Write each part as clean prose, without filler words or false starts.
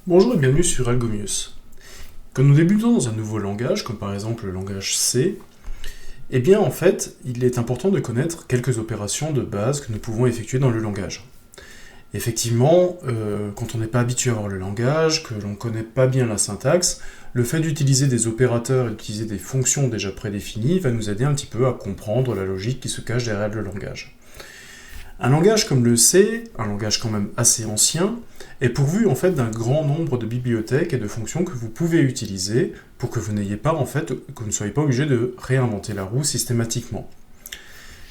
Bonjour et bienvenue sur Algomius. Quand nous débutons dans un nouveau langage, comme par exemple le langage C, eh bien en fait, il est important de connaître quelques opérations de base que nous pouvons effectuer dans le langage. Effectivement, quand on n'est pas habitué à voir le langage, que l'on ne connaît pas bien la syntaxe, le fait d'utiliser des opérateurs et d'utiliser des fonctions déjà prédéfinies va nous aider un petit peu à comprendre la logique qui se cache derrière le langage. Un langage comme le C, un langage quand même assez ancien, est pourvu en fait d'un grand nombre de bibliothèques et de fonctions que vous pouvez utiliser pour que vous n'ayez pas en fait, que vous ne soyez pas obligé de réinventer la roue systématiquement.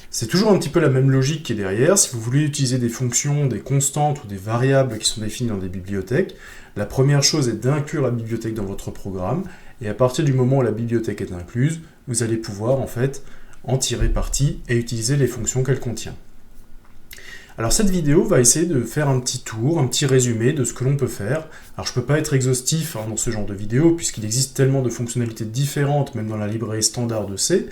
C'est toujours un petit peu la même logique qui est derrière. Si vous voulez utiliser des fonctions, des constantes ou des variables qui sont définies dans des bibliothèques, la première chose est d'inclure la bibliothèque dans votre programme, et à partir du moment où la bibliothèque est incluse, vous allez pouvoir en fait en tirer parti et utiliser les fonctions qu'elle contient. Alors cette vidéo va essayer de faire un petit tour, un petit résumé de ce que l'on peut faire. Alors je ne peux pas être exhaustif dans ce genre de vidéo, puisqu'il existe tellement de fonctionnalités différentes, même dans la librairie standard de C,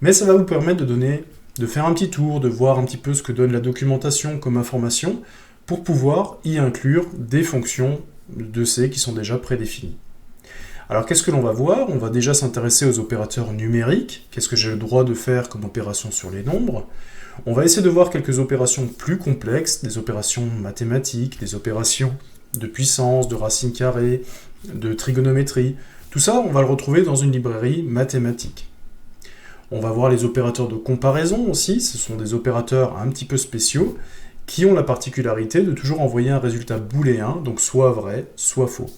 mais ça va vous permettre de faire un petit tour, de voir un petit peu ce que donne la documentation comme information, pour pouvoir y inclure des fonctions de C qui sont déjà prédéfinies. Alors qu'est-ce que l'on va voir? On va déjà s'intéresser aux opérateurs numériques. Qu'est-ce que j'ai le droit de faire comme opération sur les nombres? On va essayer de voir quelques opérations plus complexes, des opérations mathématiques, des opérations de puissance, de racine carrée, de trigonométrie. Tout ça, on va le retrouver dans une librairie mathématique. On va voir les opérateurs de comparaison aussi. Ce sont des opérateurs un petit peu spéciaux qui ont la particularité de toujours envoyer un résultat booléen, donc soit vrai, soit faux.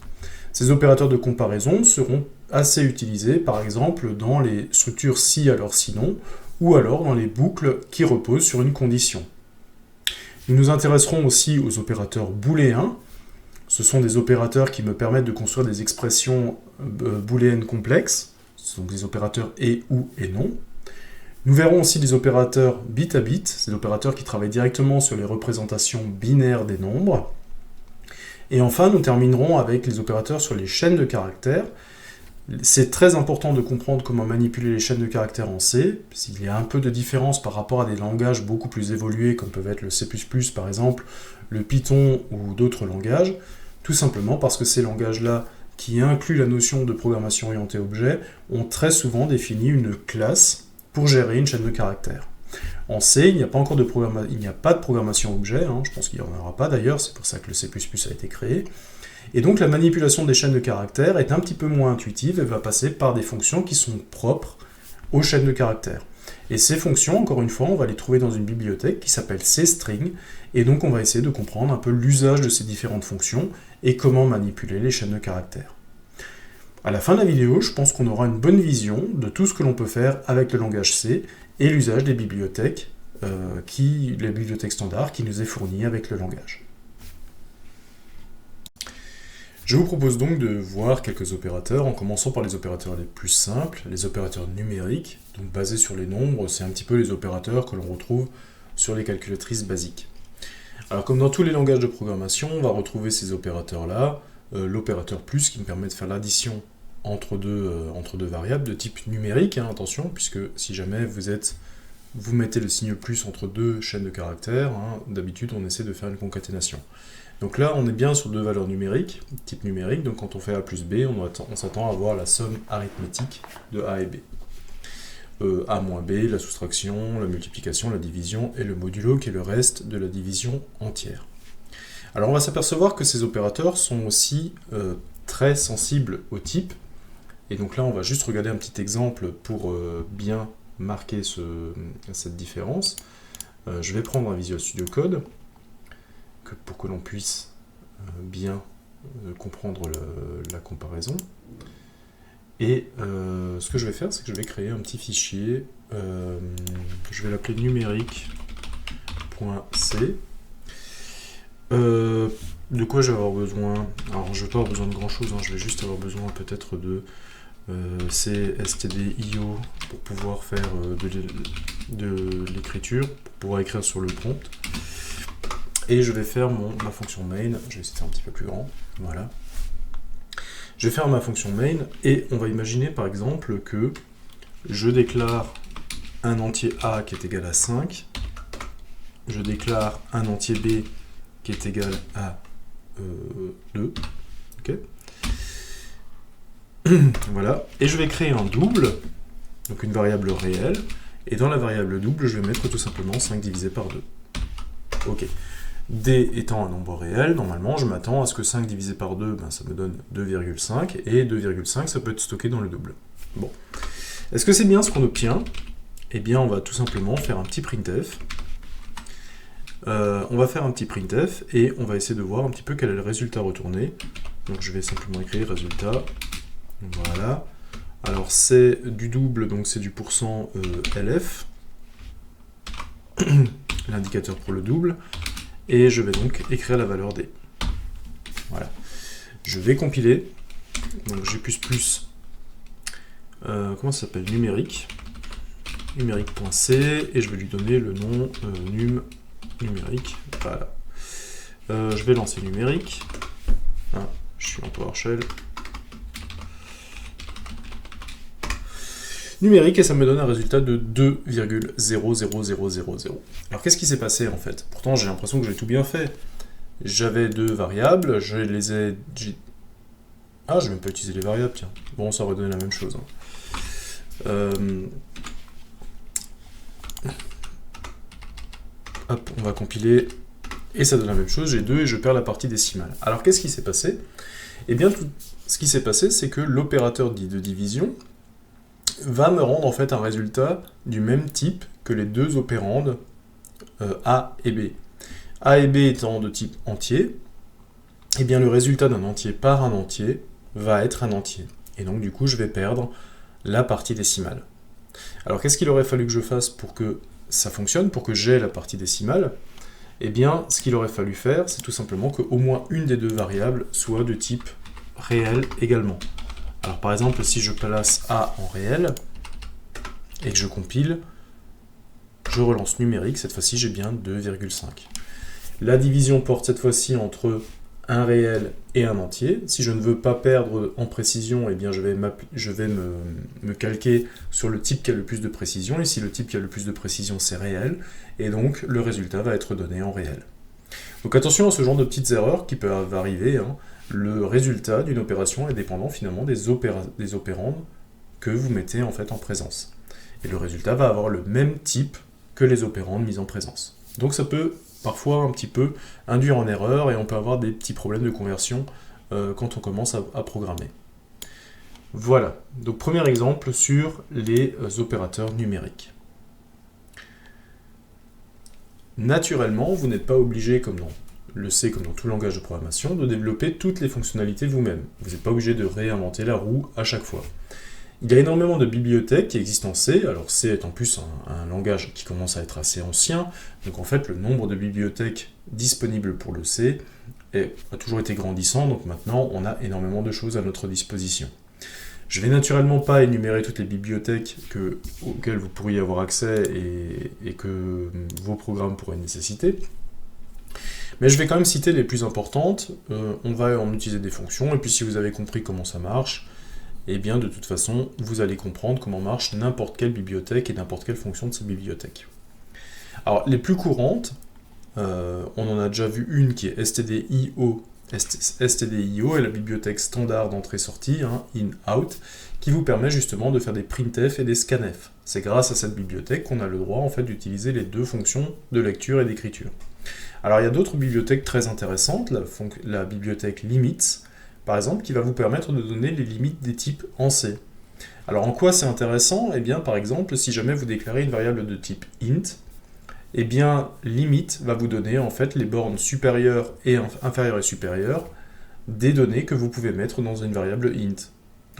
Ces opérateurs de comparaison seront assez utilisés, par exemple, dans les structures si alors sinon, ou alors dans les boucles qui reposent sur une condition. Nous nous intéresserons aussi aux opérateurs booléens. Ce sont des opérateurs qui me permettent de construire des expressions booléennes complexes, ce sont des opérateurs et, ou et non. Nous verrons aussi des opérateurs bit à bit, ces opérateurs qui travaillent directement sur les représentations binaires des nombres. Et enfin, nous terminerons avec les opérateurs sur les chaînes de caractères. C'est très important de comprendre comment manipuler les chaînes de caractères en C, s'il y a un peu de différence par rapport à des langages beaucoup plus évolués, comme peuvent être le C++ par exemple, le Python ou d'autres langages, tout simplement parce que ces langages-là, qui incluent la notion de programmation orientée objet, ont très souvent défini une classe pour gérer une chaîne de caractères. En C, il n'y a pas encore de programmation objet, je pense qu'il n'y en aura pas d'ailleurs, c'est pour ça que le C++ a été créé. Et donc la manipulation des chaînes de caractères est un petit peu moins intuitive et va passer par des fonctions qui sont propres aux chaînes de caractères. Et ces fonctions, encore une fois, on va les trouver dans une bibliothèque qui s'appelle CString, et donc on va essayer de comprendre un peu l'usage de ces différentes fonctions et comment manipuler les chaînes de caractères. À la fin de la vidéo, je pense qu'on aura une bonne vision de tout ce que l'on peut faire avec le langage C et l'usage des bibliothèques, les bibliothèques standards qui nous est fournie avec le langage. Je vous propose donc de voir quelques opérateurs, en commençant par les opérateurs les plus simples, les opérateurs numériques, donc basés sur les nombres, c'est un petit peu les opérateurs que l'on retrouve sur les calculatrices basiques. Alors comme dans tous les langages de programmation, on va retrouver ces opérateurs-là, l'opérateur plus qui me permet de faire l'addition entre deux variables de type numérique, attention, puisque si jamais vous mettez le signe plus entre deux chaînes de caractères, d'habitude on essaie de faire une concaténation. Donc là, on est bien sur deux valeurs numériques, type numérique, donc quand on fait A plus B, on s'attend à avoir la somme arithmétique de A et B. A moins B, la soustraction, la multiplication, la division, et le modulo qui est le reste de la division entière. Alors on va s'apercevoir que ces opérateurs sont aussi très sensibles au type, et donc là on va juste regarder un petit exemple pour bien marquer cette différence. Je vais prendre un Visual Studio Code, pour que l'on puisse bien comprendre la comparaison. Et ce que je vais faire, c'est que je vais créer un petit fichier, je vais l'appeler numérique.c. De quoi je vais avoir besoin? Alors je ne vais pas avoir besoin de grand chose, je vais juste avoir besoin peut-être de cstdio pour pouvoir faire de l'écriture, pour pouvoir écrire sur le prompt. Et je vais faire ma fonction main, je vais essayer de faire un petit peu plus grand, voilà. Je vais faire ma fonction main, et on va imaginer par exemple que je déclare un entier A qui est égal à 5, je déclare un entier B qui est égal à 2, ok. Voilà, et je vais créer un double, donc une variable réelle, et dans la variable double, je vais mettre tout simplement 5 divisé par 2. Ok. D étant un nombre réel, normalement, je m'attends à ce que 5 divisé par 2, ben, ça me donne 2,5, et 2,5, ça peut être stocké dans le double. Bon. Est-ce que c'est bien ce qu'on obtient? Eh bien, on va tout simplement faire un petit printf. On va faire un petit printf, et on va essayer de voir un petit peu quel est le résultat retourné. Donc je vais simplement écrire résultat. Voilà. Alors c'est du double, donc c'est du pourcent LF, l'indicateur pour le double, et je vais donc écrire la valeur D. Voilà. Je vais compiler, donc G++, comment ça s'appelle, numérique, numérique.c, et je vais lui donner le nom numérique, voilà. Je vais lancer numérique, ah, je suis en PowerShell, numérique, et ça me donne un résultat de 2,00000. Alors qu'est-ce qui s'est passé en fait? Pourtant j'ai l'impression que j'ai tout bien fait. J'avais deux variables, je les ai... Ah, je vais même pas utiliser les variables, tiens. Bon, ça aurait donné la même chose. Hop, on va compiler, et ça donne la même chose, j'ai 2 et je perds la partie décimale. Alors qu'est-ce qui s'est passé? Eh bien, ce qui s'est passé, c'est que l'opérateur dit de division va me rendre en fait un résultat du même type que les deux opérandes A et B. A et B étant de type entier, eh bien le résultat d'un entier par un entier va être un entier. Et donc du coup je vais perdre la partie décimale. Alors qu'est-ce qu'il aurait fallu que je fasse pour que ça fonctionne, pour que j'ai la partie décimale? Eh bien ce qu'il aurait fallu faire, c'est tout simplement qu'au moins une des deux variables soit de type réel également. Alors par exemple, si je place A en réel, et que je compile, je relance numérique, cette fois-ci j'ai bien 2,5. La division porte cette fois-ci entre un réel et un entier. Si je ne veux pas perdre en précision, eh bien je vais me calquer sur le type qui a le plus de précision. Ici, le type qui a le plus de précision, c'est réel, et donc le résultat va être donné en réel. Donc attention à ce genre de petites erreurs qui peuvent arriver, hein. Le résultat d'une opération est dépendant finalement des opérandes que vous mettez en fait en présence. Et le résultat va avoir le même type que les opérandes mises en présence. Donc ça peut parfois un petit peu induire en erreur et on peut avoir des petits problèmes de conversion quand on commence à programmer. Voilà, donc premier exemple sur les opérateurs numériques. Naturellement, vous n'êtes pas obligé, comme dans le C comme dans tout langage de programmation, de développer toutes les fonctionnalités vous-même. Vous n'êtes pas obligé de réinventer la roue à chaque fois. Il y a énormément de bibliothèques qui existent en C, alors C est en plus un langage qui commence à être assez ancien, donc en fait le nombre de bibliothèques disponibles pour le C a toujours été grandissant, donc maintenant on a énormément de choses à notre disposition. Je ne vais naturellement pas énumérer toutes les bibliothèques auxquelles vous pourriez avoir accès et que vos programmes pourraient nécessiter, mais je vais quand même citer les plus importantes. On va en utiliser des fonctions, et puis si vous avez compris comment ça marche, eh bien de toute façon, vous allez comprendre comment marche n'importe quelle bibliothèque et n'importe quelle fonction de cette bibliothèque. Alors, les plus courantes, on en a déjà vu une qui est stdio. stdio est la bibliothèque standard d'entrée-sortie, hein, in-out, qui vous permet justement de faire des printf et des scanf. C'est grâce à cette bibliothèque qu'on a le droit en fait d'utiliser les deux fonctions de lecture et d'écriture. Alors il y a d'autres bibliothèques très intéressantes, la bibliothèque limits, par exemple, qui va vous permettre de donner les limites des types en C. Alors en quoi c'est intéressant? Eh bien par exemple, si jamais vous déclarez une variable de type int, eh bien limit va vous donner en fait les bornes supérieures et inférieures et supérieures des données que vous pouvez mettre dans une variable int.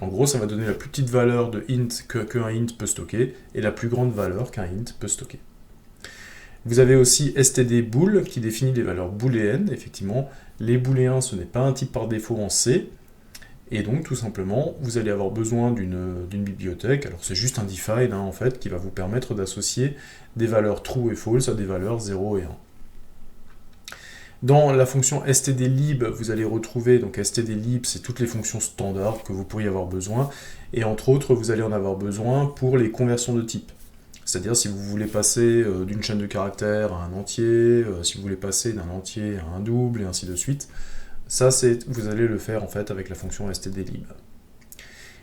En gros, ça va donner la plus petite valeur de int qu'un int peut stocker et la plus grande valeur qu'un int peut stocker. Vous avez aussi stdbool qui définit les valeurs booléennes. Effectivement, les booléens, ce n'est pas un type par défaut en C. Et donc, tout simplement, vous allez avoir besoin d'une bibliothèque. Alors, c'est juste un define, hein, en fait, qui va vous permettre d'associer des valeurs true et false à des valeurs 0 et 1. Dans la fonction stdlib, vous allez retrouver, donc stdlib, c'est toutes les fonctions standards que vous pourriez avoir besoin. Et entre autres, vous allez en avoir besoin pour les conversions de type. C'est-à-dire si vous voulez passer d'une chaîne de caractères à un entier, si vous voulez passer d'un entier à un double, et ainsi de suite, Ça, vous allez le faire en fait avec la fonction stdlib.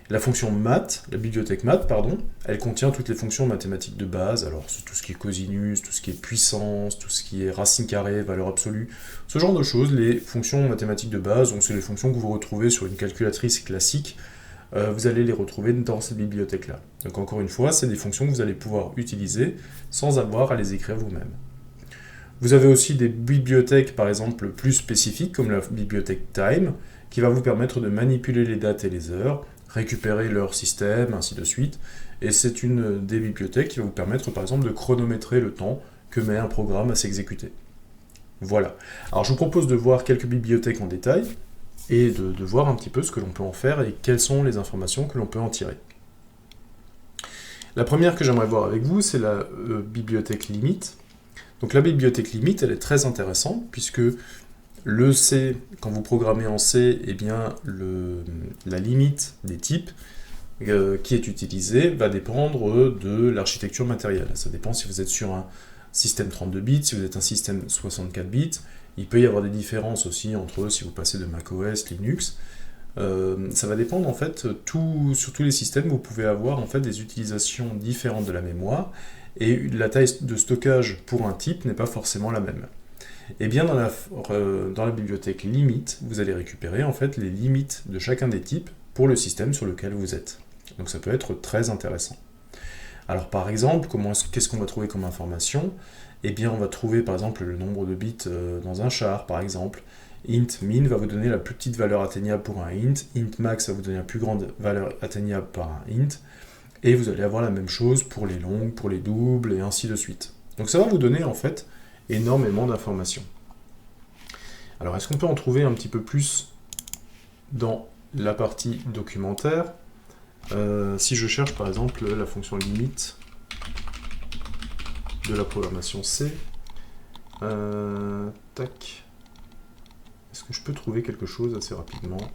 La fonction math, la bibliothèque math, pardon, elle contient toutes les fonctions mathématiques de base, alors c'est tout ce qui est cosinus, tout ce qui est puissance, tout ce qui est racine carrée, valeur absolue, ce genre de choses, les fonctions mathématiques de base, donc c'est les fonctions que vous retrouvez sur une calculatrice classique, vous allez les retrouver dans cette bibliothèque-là. Donc encore une fois, c'est des fonctions que vous allez pouvoir utiliser sans avoir à les écrire vous-même. Vous avez aussi des bibliothèques, par exemple, plus spécifiques, comme la bibliothèque time, qui va vous permettre de manipuler les dates et les heures, récupérer leur système, ainsi de suite. Et c'est une des bibliothèques qui va vous permettre, par exemple, de chronométrer le temps que met un programme à s'exécuter. Voilà. Alors je vous propose de voir quelques bibliothèques en détail, et de voir un petit peu ce que l'on peut en faire et quelles sont les informations que l'on peut en tirer. La première que j'aimerais voir avec vous, c'est la bibliothèque limit. Donc la bibliothèque limit, elle est très intéressante, puisque le C, quand vous programmez en C, eh bien, la limite des types qui est utilisée va dépendre de l'architecture matérielle. Ça dépend si vous êtes sur un système 32 bits, si vous êtes un système 64 bits. Il peut y avoir des différences aussi entre eux si vous passez de macOS, Linux. Ça va dépendre en fait, sur tous les systèmes, vous pouvez avoir en fait des utilisations différentes de la mémoire, et la taille de stockage pour un type n'est pas forcément la même. Et bien dans la bibliothèque limit, vous allez récupérer en fait les limites de chacun des types pour le système sur lequel vous êtes. Donc ça peut être très intéressant. Alors par exemple, qu'est-ce qu'on va trouver comme information? Eh bien on va trouver par exemple le nombre de bits dans un char par exemple. Int min va vous donner la plus petite valeur atteignable pour un int max va vous donner la plus grande valeur atteignable par un int, et vous allez avoir la même chose pour les longues, pour les doubles, et ainsi de suite. Donc ça va vous donner en fait énormément d'informations. Alors est-ce qu'on peut en trouver un petit peu plus dans la partie documentaire? Si je cherche par exemple la fonction limite de la programmation C, tac, est-ce que je peux trouver quelque chose assez rapidement?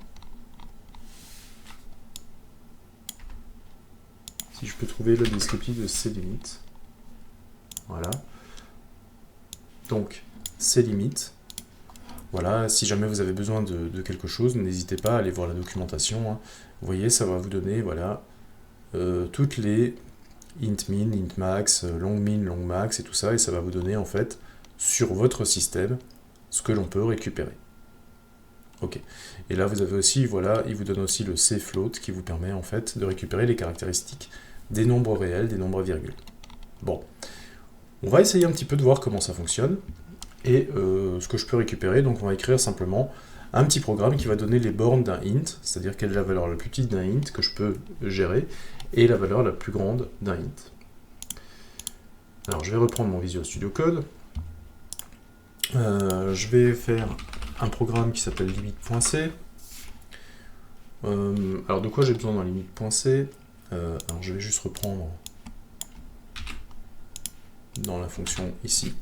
Si je peux trouver le descriptif de C-limit. Voilà. Donc, C-limit. Voilà, si jamais vous avez besoin de quelque chose, n'hésitez pas à aller voir la documentation. Hein. Vous voyez, ça va vous donner, voilà, toutes les int min, int max, long min, long max, et tout ça, et ça va vous donner, en fait, sur votre système, ce que l'on peut récupérer. Ok. Et là, vous avez aussi, voilà, il vous donne aussi le cfloat qui vous permet en fait de récupérer les caractéristiques des nombres réels, des nombres à virgule. Bon, on va essayer un petit peu de voir comment ça fonctionne et ce que je peux récupérer. Donc, on va écrire simplement un petit programme qui va donner les bornes d'un int, c'est-à-dire quelle est la valeur la plus petite d'un int que je peux gérer et la valeur la plus grande d'un int. Alors, je vais reprendre mon Visual Studio Code. Je vais faire un programme qui s'appelle limite.c. Alors de quoi j'ai besoin dans limite.c? Alors je vais juste reprendre dans la fonction ici,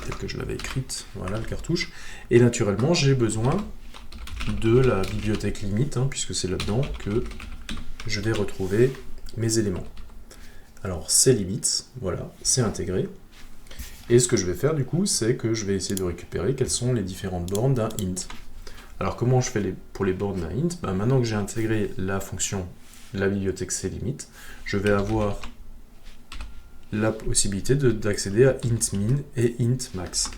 telle que je l'avais écrite, voilà le cartouche. Et naturellement j'ai besoin de la bibliothèque limite, hein, puisque c'est là-dedans que je vais retrouver mes éléments. Alors c'est limite, voilà, c'est intégré. Et ce que je vais faire du coup, c'est que je vais essayer de récupérer quelles sont les différentes bornes d'un int. Alors comment je fais pour les bornes d'un int? Maintenant que j'ai intégré la fonction, la bibliothèque climit, je vais avoir la possibilité d'accéder à int min et int max.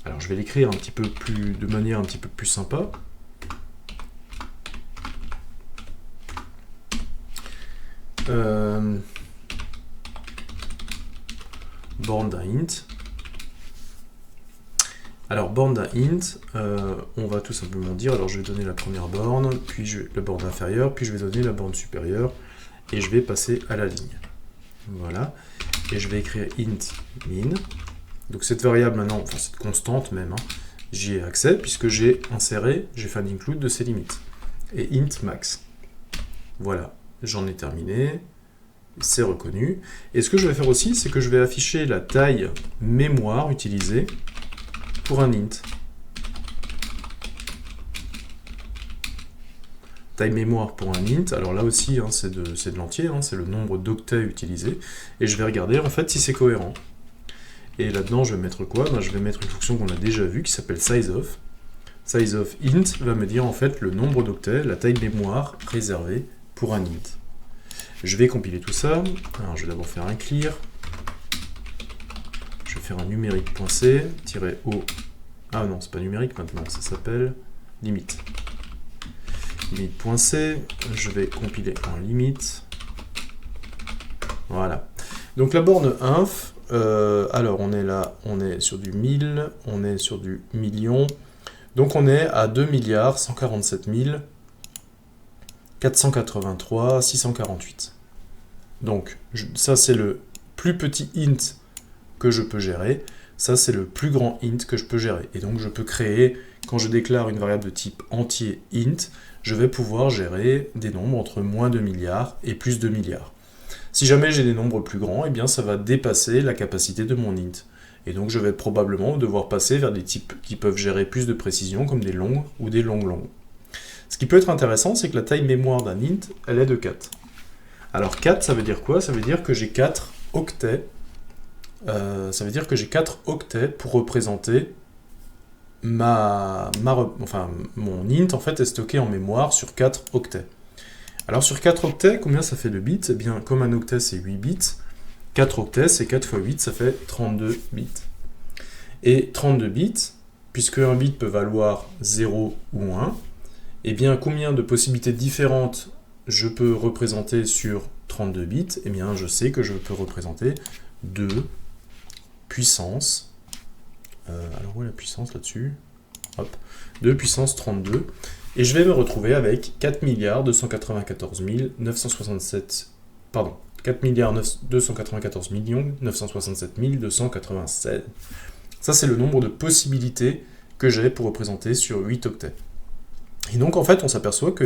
Alors je vais l'écrire un petit peu plus, de manière un petit peu plus sympa. Borne d'un int. Alors, borne d'un int, on va tout simplement dire, alors je vais donner la première borne, puis la borne inférieure, puis je vais donner la borne supérieure, et je vais passer à la ligne. Voilà. Et je vais écrire int min. Donc cette variable maintenant, enfin cette constante même, hein, j'y ai accès, puisque j'ai inséré, j'ai fait un include de ces limites. Et int max. Voilà, j'en ai terminé. C'est reconnu. Et ce que je vais faire aussi, c'est que je vais afficher la taille mémoire utilisée pour un int. Taille mémoire pour un int, alors là aussi hein, c'est de l'entier, hein, c'est le nombre d'octets utilisé, et je vais regarder en fait si c'est cohérent. Et là-dedans je vais mettre quoi? Je vais mettre une fonction qu'on a déjà vue qui s'appelle sizeof. Size of int va me dire en fait le nombre d'octets, la taille de mémoire réservée pour un int. Je vais compiler tout ça. Alors je vais d'abord faire un clear. Je vais faire un numérique.c, -o. Ah non, c'est pas numérique maintenant, ça s'appelle limite. Limite.c, je vais compiler en limite. Voilà. Donc la borne inf, alors on est là, on est sur du 1000, on est sur du million. Donc on est à 2 147 483 648. Donc ça c'est le plus petit int que je peux gérer. Ça c'est le plus grand int que je peux gérer. Et donc je peux créer, quand je déclare une variable de type entier int, je vais pouvoir gérer des nombres entre moins 2 milliards et plus 2 milliards. Si jamais j'ai des nombres plus grands, eh bien ça va dépasser la capacité de mon int. Et donc je vais probablement devoir passer vers des types qui peuvent gérer plus de précision, comme des longues ou des longues. Ce qui peut être intéressant, c'est que la taille mémoire d'un int, elle est de 4. Alors 4, ça veut dire quoi? Ça veut dire que j'ai 4 octets. Ça veut dire que j'ai 4 octets pour représenter mon int en fait est stocké en mémoire sur 4 octets. Alors sur 4 octets, combien ça fait de bits? Eh bien, comme un octet c'est 8 bits, 4 octets c'est 4 fois 8, ça fait 32 bits. Et 32 bits, puisque un bit peut valoir 0 ou 1, eh bien combien de possibilités différentes je peux représenter sur 32 bits? Eh bien je sais que je peux représenter 2 puissance, alors où est la puissance là-dessus? Hop, 2 puissance 32, et je vais me retrouver avec 4 294 967, pardon, 4 294 967 296. Ça c'est le nombre de possibilités que j'ai pour représenter sur 8 octets. Et donc en fait on s'aperçoit que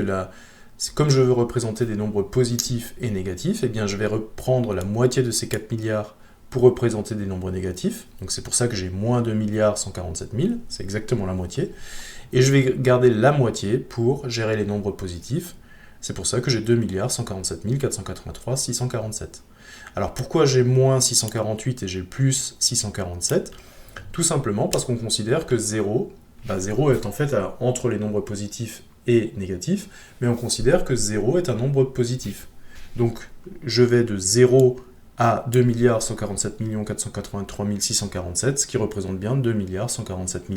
comme je veux représenter des nombres positifs et négatifs, eh bien je vais reprendre la moitié de ces 4 milliards pour représenter des nombres négatifs. Donc c'est pour ça que j'ai moins 2 147 000, c'est exactement la moitié. Et je vais garder la moitié pour gérer les nombres positifs. C'est pour ça que j'ai 2 147 483 647. Alors pourquoi j'ai moins 648 et j'ai plus 647? Tout simplement parce qu'on considère que 0, 0 est en fait entre les nombres positifs et négatifs, mais on considère que 0 est un nombre positif. Donc je vais de 0 à 2 147 483 647, ce qui représente bien 2 147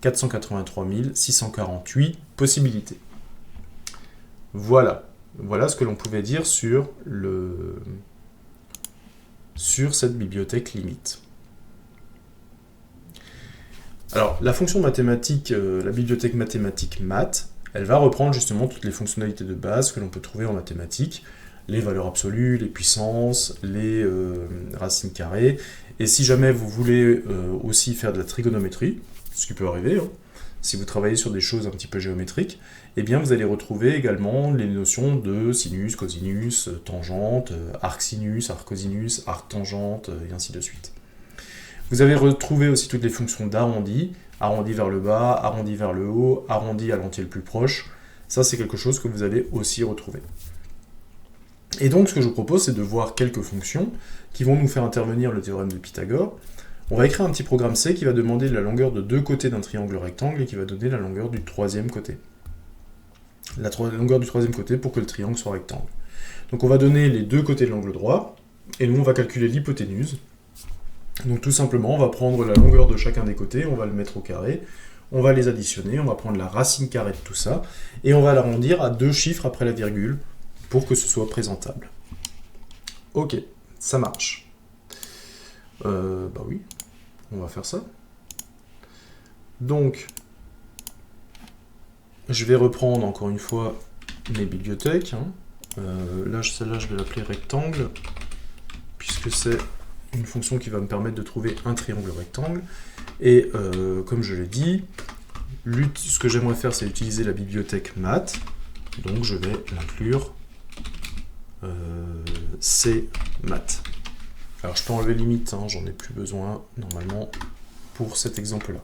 483 648 possibilités. Voilà ce que l'on pouvait dire sur cette bibliothèque limite. Alors, la fonction mathématique, la bibliothèque mathématique math, elle va reprendre justement toutes les fonctionnalités de base que l'on peut trouver en mathématiques, les valeurs absolues, les puissances, les racines carrées. Et si jamais vous voulez aussi faire de la trigonométrie, ce qui peut arriver, hein, si vous travaillez sur des choses un petit peu géométriques, eh bien vous allez retrouver également les notions de sinus, cosinus, tangente, arc-sinus, arc-cosinus, arc-tangente, et ainsi de suite. Vous avez retrouvé aussi toutes les fonctions d'arrondi, arrondi vers le bas, arrondi vers le haut, arrondi à l'entier le plus proche. Ça, c'est quelque chose que vous allez aussi retrouver. Et donc, ce que je vous propose, c'est de voir quelques fonctions qui vont nous faire intervenir le théorème de Pythagore. On va écrire un petit programme C qui va demander la longueur de deux côtés d'un triangle rectangle et qui va donner la longueur du troisième côté. La longueur du troisième côté pour que le triangle soit rectangle. Donc on va donner les deux côtés de l'angle droit, et nous on va calculer l'hypoténuse. Donc tout simplement, on va prendre la longueur de chacun des côtés, on va le mettre au carré, on va les additionner, on va prendre la racine carrée de tout ça, et on va l'arrondir à 2 chiffres après la virgule, pour que ce soit présentable. Ok, ça marche. Bah oui, on va faire ça. Donc, je vais reprendre encore une fois mes bibliothèques. Là, celle-là, je vais l'appeler rectangle, puisque c'est une fonction qui va me permettre de trouver un triangle rectangle. Et comme je l'ai dit, ce que j'aimerais faire, c'est utiliser la bibliothèque math. Donc, je vais l'inclure C math. Alors, je peux enlever limite, hein, j'en ai plus besoin normalement pour cet exemple-là.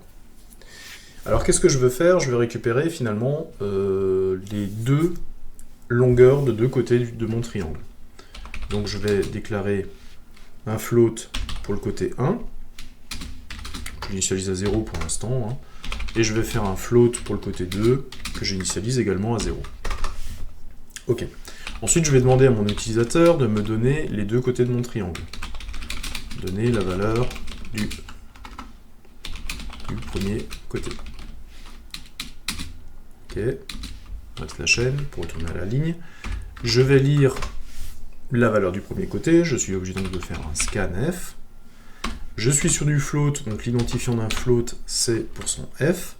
Alors, qu'est-ce que je veux faire? Je vais récupérer finalement les deux longueurs de deux côtés de mon triangle. Donc, je vais déclarer un float pour le côté 1. Je l'initialise à 0 pour l'instant. Hein. et je vais faire un float pour le côté 2, que j'initialise également à 0. Ok. Ensuite, je vais demander à mon utilisateur de me donner les deux côtés de mon triangle. Donner la valeur du premier côté. Ok. On reste la chaîne pour retourner à la ligne. Je vais lire la valeur du premier côté. Je suis obligé donc de faire un scanf. Je suis sur du float, donc l'identifiant d'un float, c'est %f.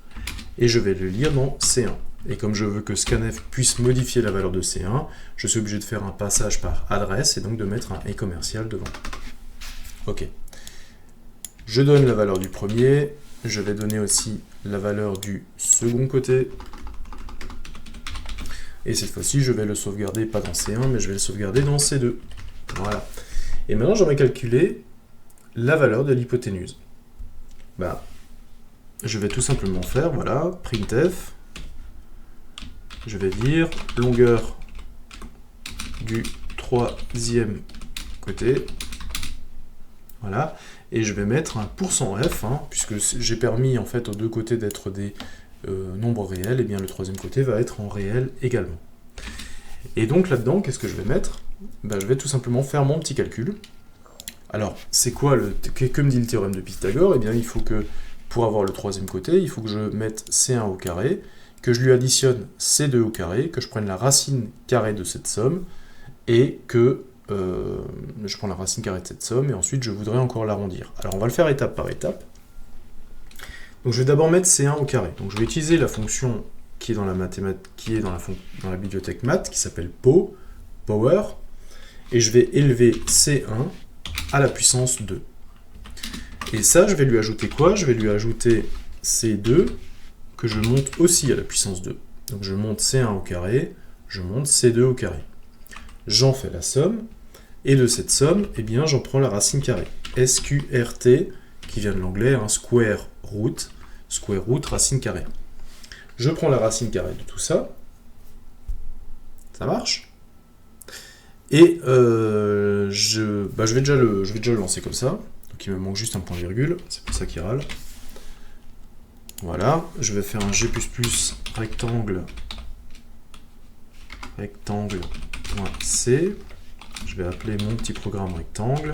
Et je vais le lire dans C1. Et comme je veux que scanf puisse modifier la valeur de C1, je suis obligé de faire un passage par adresse et donc de mettre un e-commercial devant. Ok. Je donne la valeur du premier. Je vais donner aussi la valeur du second côté. Et cette fois-ci, je vais le sauvegarder pas dans C1, mais je vais le sauvegarder dans C2. Voilà. Et maintenant, j'aimerais calculer la valeur de l'hypoténuse. Bah, je vais tout simplement faire, voilà, printf. Je vais dire longueur du troisième côté. Voilà. Et je vais mettre un %f, puisque j'ai permis en fait aux deux côtés d'être des nombres réels, et bien le troisième côté va être en réel également. Et donc là-dedans, qu'est-ce que je vais mettre? Ben, je vais tout simplement faire mon petit calcul. Alors, c'est quoi que me dit le théorème de Pythagore? Eh bien, il faut que, pour avoir le troisième côté, il faut que je mette C1 au carré, que je lui additionne C2 au carré, que je prenne la racine carrée de cette somme, et que je prends la racine carrée de cette somme, et ensuite je voudrais encore l'arrondir. Alors, on va le faire étape par étape. Donc je vais d'abord mettre C1 au carré. Donc je vais utiliser la fonction qui est dans la dans la bibliothèque math, qui s'appelle power, et je vais élever C1 à la puissance 2. Et ça, je vais lui ajouter quoi? Je vais lui ajouter C2, que je monte aussi à la puissance 2. Donc je monte C1 au carré, je monte C2 au carré. J'en fais la somme, et de cette somme, eh bien, j'en prends la racine carrée. SQRT, qui vient de l'anglais, square root, racine carrée. Je prends la racine carrée de tout ça. Ça marche? Et je vais déjà le lancer comme ça. Donc il me manque juste un point virgule, c'est pour ça qu'il râle. Voilà, je vais faire un G++ rectangle.c. Je vais appeler mon petit programme rectangle.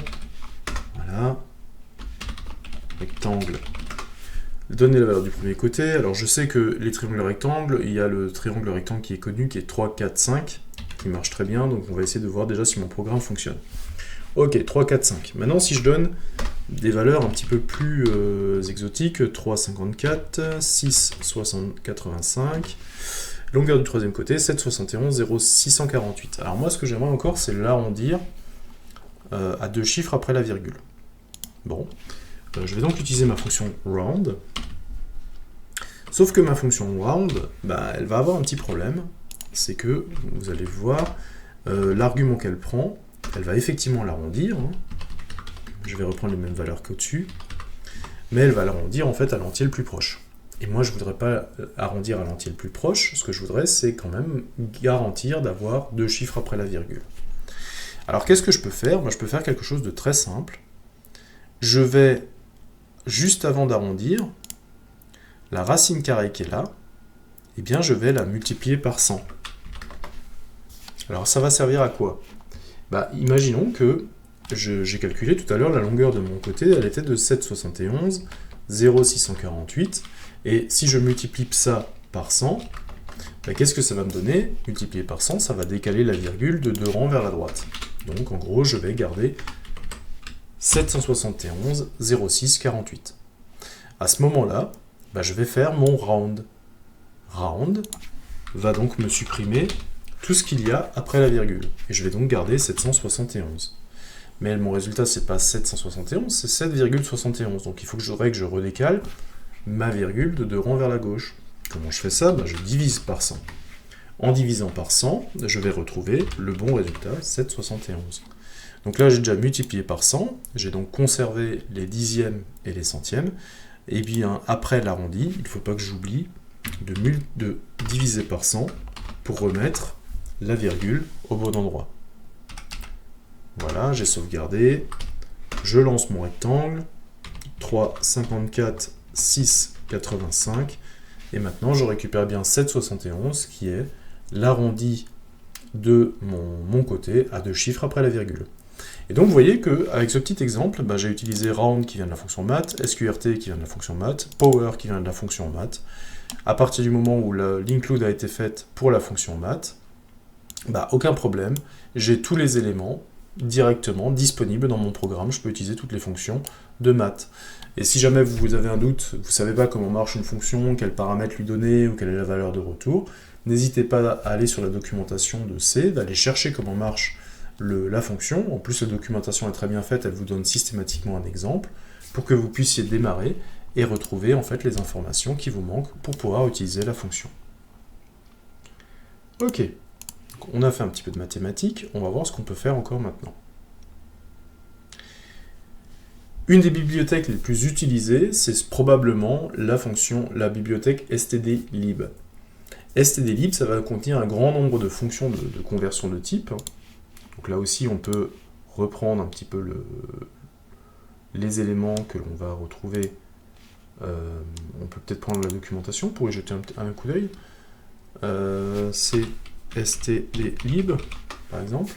Voilà. Rectangle. Donner la valeur du premier côté. Alors je sais que les triangles rectangles, il y a le triangle rectangle qui est connu, qui est 3, 4, 5, qui marche très bien, donc on va essayer de voir déjà si mon programme fonctionne. Ok, 3, 4, 5. Maintenant si je donne des valeurs un petit peu plus exotiques, 3, 54, 6, 85, longueur du troisième côté, 7, 71, 0, 648. Alors moi ce que j'aimerais encore, c'est l'arrondir à deux chiffres après la virgule. Bon. Je vais donc utiliser ma fonction round. Sauf que ma fonction round, elle va avoir un petit problème. C'est que, vous allez voir, l'argument qu'elle prend, elle va effectivement l'arrondir. Je vais reprendre les mêmes valeurs qu'au-dessus. Mais elle va l'arrondir en fait à l'entier le plus proche. Et moi, je ne voudrais pas arrondir à l'entier le plus proche. Ce que je voudrais, c'est quand même garantir d'avoir deux chiffres après la virgule. Alors, qu'est-ce que je peux faire? Je peux faire quelque chose de très simple. Je vais, juste avant d'arrondir, la racine carrée qui est là, eh bien je vais la multiplier par 100. Alors ça va servir à quoi? Imaginons que j'ai calculé tout à l'heure la longueur de mon côté, elle était de 7,71, 0,648, et si je multiplie ça par 100, qu'est-ce que ça va me donner? Multiplié par 100, ça va décaler la virgule de 2 rangs vers la droite. Donc en gros, je vais garder 771, 0,6, 48. À ce moment-là, je vais faire mon round. Round va donc me supprimer tout ce qu'il y a après la virgule. Et je vais donc garder 771. Mais mon résultat, c'est pas 771, c'est 7,71. Donc il faudrait que je redécale ma virgule de 2 rangs vers la gauche. Comment je fais ça? Je divise par 100. En divisant par 100, je vais retrouver le bon résultat, 7,71. Donc là, j'ai déjà multiplié par 100, j'ai donc conservé les dixièmes et les centièmes, et bien après l'arrondi, il ne faut pas que j'oublie de diviser par 100 pour remettre la virgule au bon endroit. Voilà, j'ai sauvegardé, je lance mon rectangle, 3, 54, 6, 85, Et maintenant, je récupère bien 7,71, qui est l'arrondi de mon côté à 2 chiffres après la virgule. Et donc, vous voyez qu'avec ce petit exemple, j'ai utilisé round qui vient de la fonction math, sqrt qui vient de la fonction math, power qui vient de la fonction math. À partir du moment où l'include a été faite pour la fonction math, aucun problème, j'ai tous les éléments directement disponibles dans mon programme, je peux utiliser toutes les fonctions de maths. Et si jamais vous avez un doute, vous ne savez pas comment marche une fonction, quels paramètres lui donner ou quelle est la valeur de retour, n'hésitez pas à aller sur la documentation de C, d'aller chercher comment marche la fonction. En plus, la documentation est très bien faite, elle vous donne systématiquement un exemple pour que vous puissiez démarrer et retrouver en fait les informations qui vous manquent pour pouvoir utiliser la fonction. Ok, donc, on a fait un petit peu de mathématiques, on va voir ce qu'on peut faire encore maintenant. Une des bibliothèques les plus utilisées, c'est probablement la bibliothèque stdlib. stdlib, ça va contenir un grand nombre de fonctions de conversion de type. Donc là aussi, on peut reprendre un petit peu les éléments que l'on va retrouver. On peut peut-être prendre la documentation pour y jeter un coup d'œil. C'est stdlib, par exemple.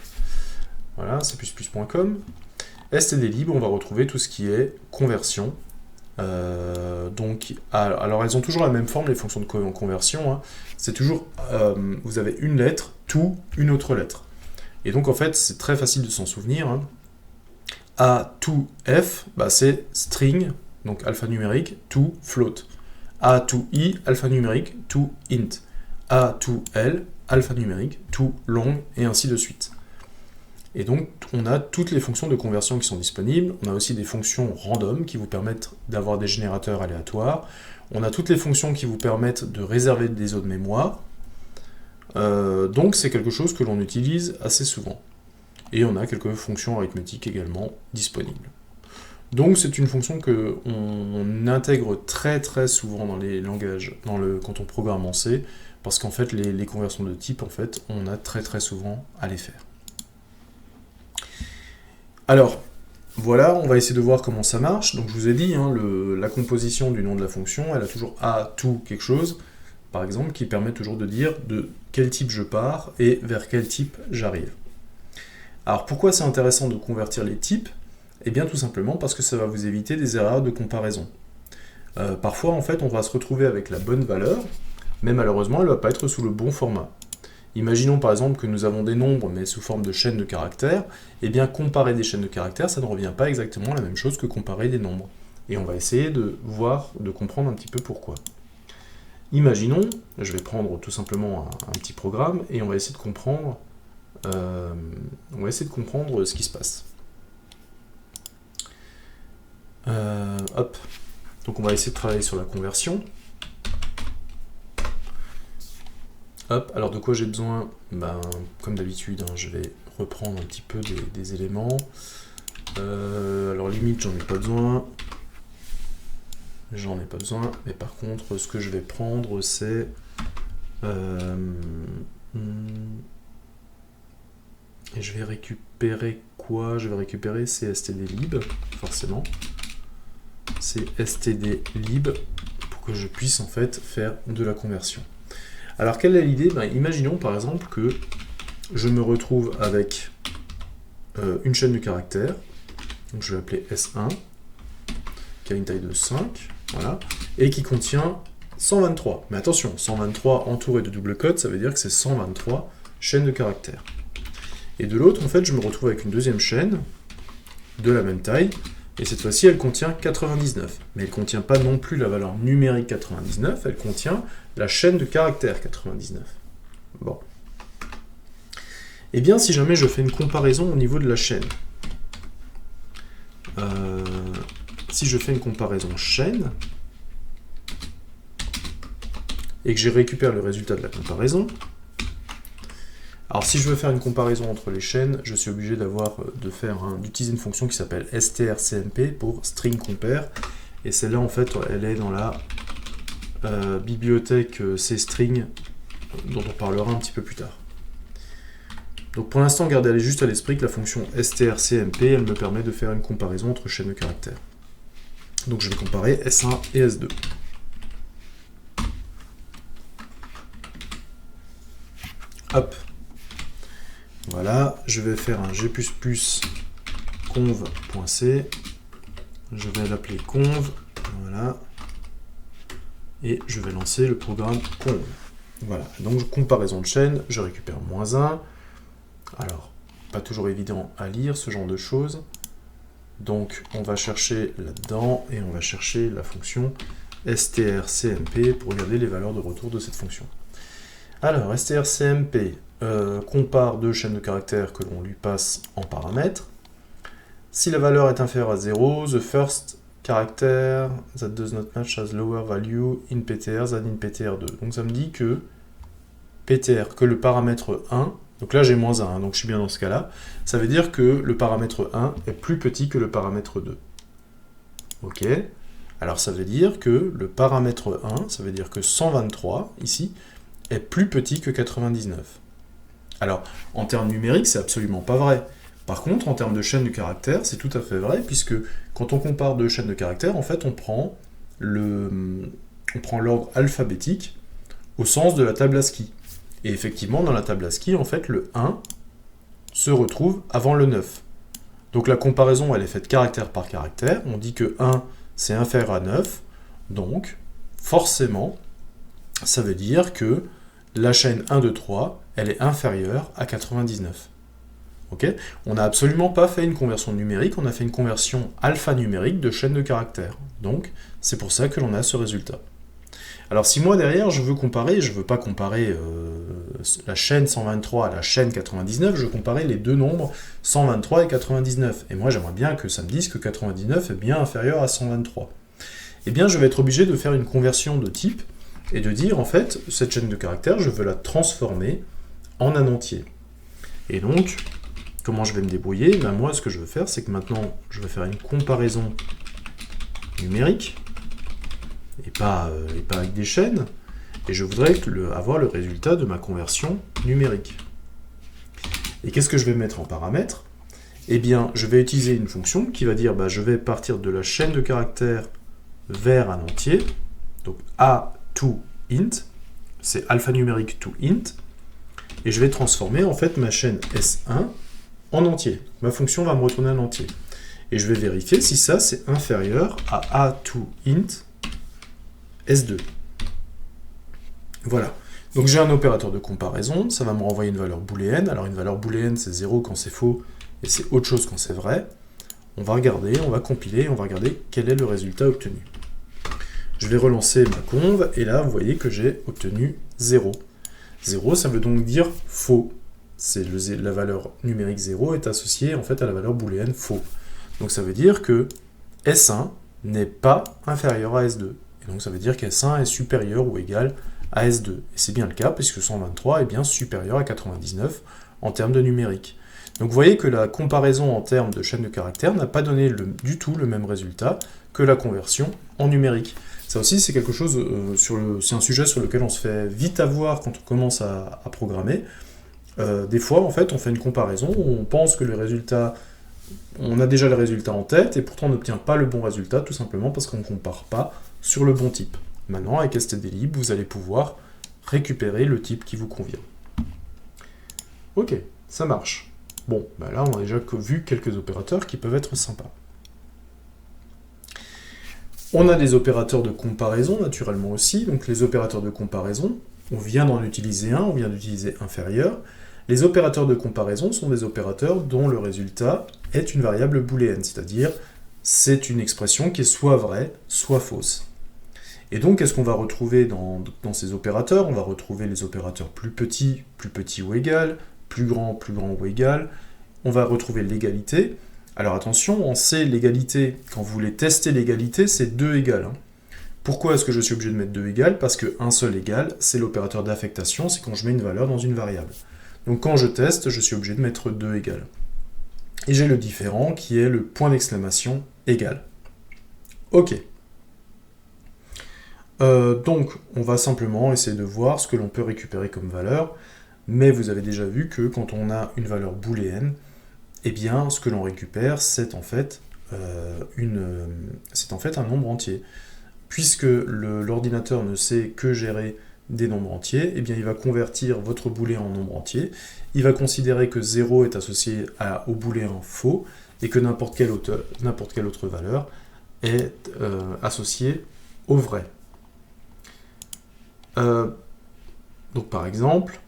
Voilà, c++.com. stdlib, on va retrouver tout ce qui est conversion. Alors elles ont toujours la même forme, les fonctions de conversion. Hein. C'est toujours, vous avez une lettre, to une autre lettre. Et donc en fait, c'est très facile de s'en souvenir. Hein. A to F, c'est string, donc alphanumérique, to float. A to I, alphanumérique, to int. A to L, alphanumérique, to long, et ainsi de suite. Et donc, on a toutes les fonctions de conversion qui sont disponibles. On a aussi des fonctions random qui vous permettent d'avoir des générateurs aléatoires. On a toutes les fonctions qui vous permettent de réserver des zones de mémoire. Donc, c'est quelque chose que l'on utilise assez souvent. Et on a quelques fonctions arithmétiques également disponibles. Donc, c'est une fonction qu'on intègre très très souvent dans les langages, quand on programme en C, parce qu'en fait, les conversions de type, en fait, on a très très souvent à les faire. Alors, voilà, on va essayer de voir comment ça marche. Donc je vous ai dit, hein, la composition du nom de la fonction, elle a toujours a to quelque chose, par exemple, qui permet toujours de dire de quel type je pars et vers quel type j'arrive. Alors pourquoi c'est intéressant de convertir les types? Eh bien tout simplement parce que ça va vous éviter des erreurs de comparaison. Parfois, en fait, on va se retrouver avec la bonne valeur, mais malheureusement, elle ne va pas être sous le bon format. Imaginons par exemple que nous avons des nombres mais sous forme de chaînes de caractères, et bien comparer des chaînes de caractères, ça ne revient pas exactement à la même chose que comparer des nombres. Et on va essayer de comprendre un petit peu pourquoi. Imaginons, je vais prendre tout simplement un petit programme et on va essayer de comprendre, ce qui se passe. Hop. Donc on va essayer de travailler sur la conversion. Hop, alors de quoi j'ai besoin? Comme d'habitude, hein, je vais reprendre un petit peu des éléments. Alors limite, j'en ai pas besoin. Mais par contre, ce que je vais prendre, c'est... et je vais récupérer quoi? Je vais récupérer stdlib, forcément. C'est stdlib, pour que je puisse en fait faire de la conversion. Alors, quelle est l'idée? Imaginons par exemple que je me retrouve avec une chaîne de caractères, donc je vais l'appeler S1, qui a une taille de 5, voilà, et qui contient 123. Mais attention, 123 entouré de double cote, ça veut dire que c'est 123 chaînes de caractères. Et de l'autre, en fait, je me retrouve avec une deuxième chaîne de la même taille, et cette fois-ci, elle contient 99. Mais elle ne contient pas non plus la valeur numérique 99, elle contient la chaîne de caractères 99. Bon. Eh bien, si jamais je fais une comparaison au niveau de la chaîne, si je fais une comparaison chaîne, et que je récupère le résultat de la comparaison, alors si je veux faire une comparaison entre les chaînes, je suis obligé d'utiliser une fonction qui s'appelle strcmp pour string compare, et celle-là en fait elle est dans la bibliothèque cstring dont on parlera un petit peu plus tard. Donc pour l'instant, gardez juste à l'esprit que la fonction strcmp, elle me permet de faire une comparaison entre chaînes de caractères. Donc je vais comparer S1 et S2. Hop. Voilà, je vais faire un g++ conv.c. Je vais l'appeler conv. Voilà. Et je vais lancer le programme conv. Voilà, donc comparaison de chaîne, je récupère -1. Alors, pas toujours évident à lire ce genre de choses. Donc, on va chercher là-dedans et on va chercher la fonction strcmp pour regarder les valeurs de retour de cette fonction. Alors, strcmp compare deux chaînes de caractères que l'on lui passe en paramètres. Si la valeur est inférieure à 0, the first character that does not match has lower value in ptr than in ptr2. Donc ça me dit que que le paramètre 1, donc là j'ai -1, donc je suis bien dans ce cas-là, ça veut dire que le paramètre 1 est plus petit que le paramètre 2. Ok, alors ça veut dire que le paramètre 1, ça veut dire que 123, ici, est plus petit que 99. Alors, en termes numériques, c'est absolument pas vrai. Par contre, en termes de chaîne de caractères, c'est tout à fait vrai, puisque quand on compare deux chaînes de caractères, en fait, on prend l'ordre alphabétique au sens de la table ASCII. Et effectivement, dans la table ASCII, en fait, le 1 se retrouve avant le 9. Donc la comparaison, elle est faite caractère par caractère. On dit que 1, c'est inférieur à 9. Donc, forcément, ça veut dire que la chaîne 1, 2, 3, elle est inférieure à 99. Okay, on n'a absolument pas fait une conversion numérique, on a fait une conversion alphanumérique de chaîne de caractères. Donc, c'est pour ça que l'on a ce résultat. Alors, si moi, derrière, je veux comparer, je ne veux pas comparer la chaîne 123 à la chaîne 99, je veux comparer les deux nombres 123 et 99. Et moi, j'aimerais bien que ça me dise que 99 est bien inférieur à 123. Eh bien, je vais être obligé de faire une conversion de type et de dire, en fait, cette chaîne de caractères, je veux la transformer en un entier. Et donc, comment je vais me débrouiller? Ben moi, ce que je veux faire, c'est que maintenant, je vais faire une comparaison numérique, et pas avec des chaînes, et je voudrais avoir le résultat de ma conversion numérique. Et qu'est-ce que je vais mettre en paramètre? Eh bien, je vais utiliser une fonction qui va dire, ben, je vais partir de la chaîne de caractères vers un entier, donc A to int, c'est alphanumérique to int, et je vais transformer en fait ma chaîne S1 en entier. Ma fonction va me retourner un entier. Et je vais vérifier si ça c'est inférieur à A to int S2. Voilà. Donc j'ai un opérateur de comparaison, ça va me renvoyer une valeur booléenne. Alors une valeur booléenne c'est 0 quand c'est faux et c'est autre chose quand c'est vrai. On va regarder, on va compiler, on va regarder quel est le résultat obtenu. Je vais relancer ma conv et là vous voyez que j'ai obtenu 0. 0 ça veut donc dire faux. La valeur numérique 0 est associée en fait à la valeur booléenne faux. Donc ça veut dire que S1 n'est pas inférieur à S2. Et donc ça veut dire qu'S1 est supérieur ou égal à S2. Et c'est bien le cas puisque 123 est bien supérieur à 99 en termes de numérique. Donc vous voyez que la comparaison en termes de chaîne de caractères n'a pas donné du tout le même résultat que la conversion en numérique. Ça aussi c'est quelque chose, c'est un sujet sur lequel on se fait vite avoir quand on commence à programmer. Des fois, en fait, on fait une comparaison où on pense que le résultat, on a déjà le résultat en tête, et pourtant on n'obtient pas le bon résultat, tout simplement parce qu'on ne compare pas sur le bon type. Maintenant, avec stdlib, vous allez pouvoir récupérer le type qui vous convient. Ok, ça marche. Bon, ben là, on a déjà vu quelques opérateurs qui peuvent être sympas. On a des opérateurs de comparaison, naturellement aussi. Donc les opérateurs de comparaison, on vient d'en utiliser un, on vient d'utiliser inférieur. Les opérateurs de comparaison sont des opérateurs dont le résultat est une variable booléenne, c'est-à-dire c'est une expression qui est soit vraie, soit fausse. Et donc, qu'est-ce qu'on va retrouver dans ces opérateurs? On va retrouver les opérateurs plus petit ou égal, plus grand ou égal. On va retrouver l'égalité. Alors attention, en C, l'égalité, quand vous voulez tester l'égalité, c'est 2 égales. Pourquoi est-ce que je suis obligé de mettre 2 égales? Parce qu'un seul égal, c'est l'opérateur d'affectation, c'est quand je mets une valeur dans une variable. Donc quand je teste, je suis obligé de mettre 2 égales. Et j'ai le différent qui est le point d'exclamation égal. Ok. Donc on va simplement essayer de voir ce que l'on peut récupérer comme valeur, mais vous avez déjà vu que quand on a une valeur booléenne, eh bien ce que l'on récupère c'est en fait un nombre entier. Puisque l'ordinateur ne sait que gérer des nombres entiers, eh bien il va convertir votre booléen en nombre entier, il va considérer que 0 est associé au booléen faux, et que n'importe quelle autre valeur est associée au vrai. Donc par exemple,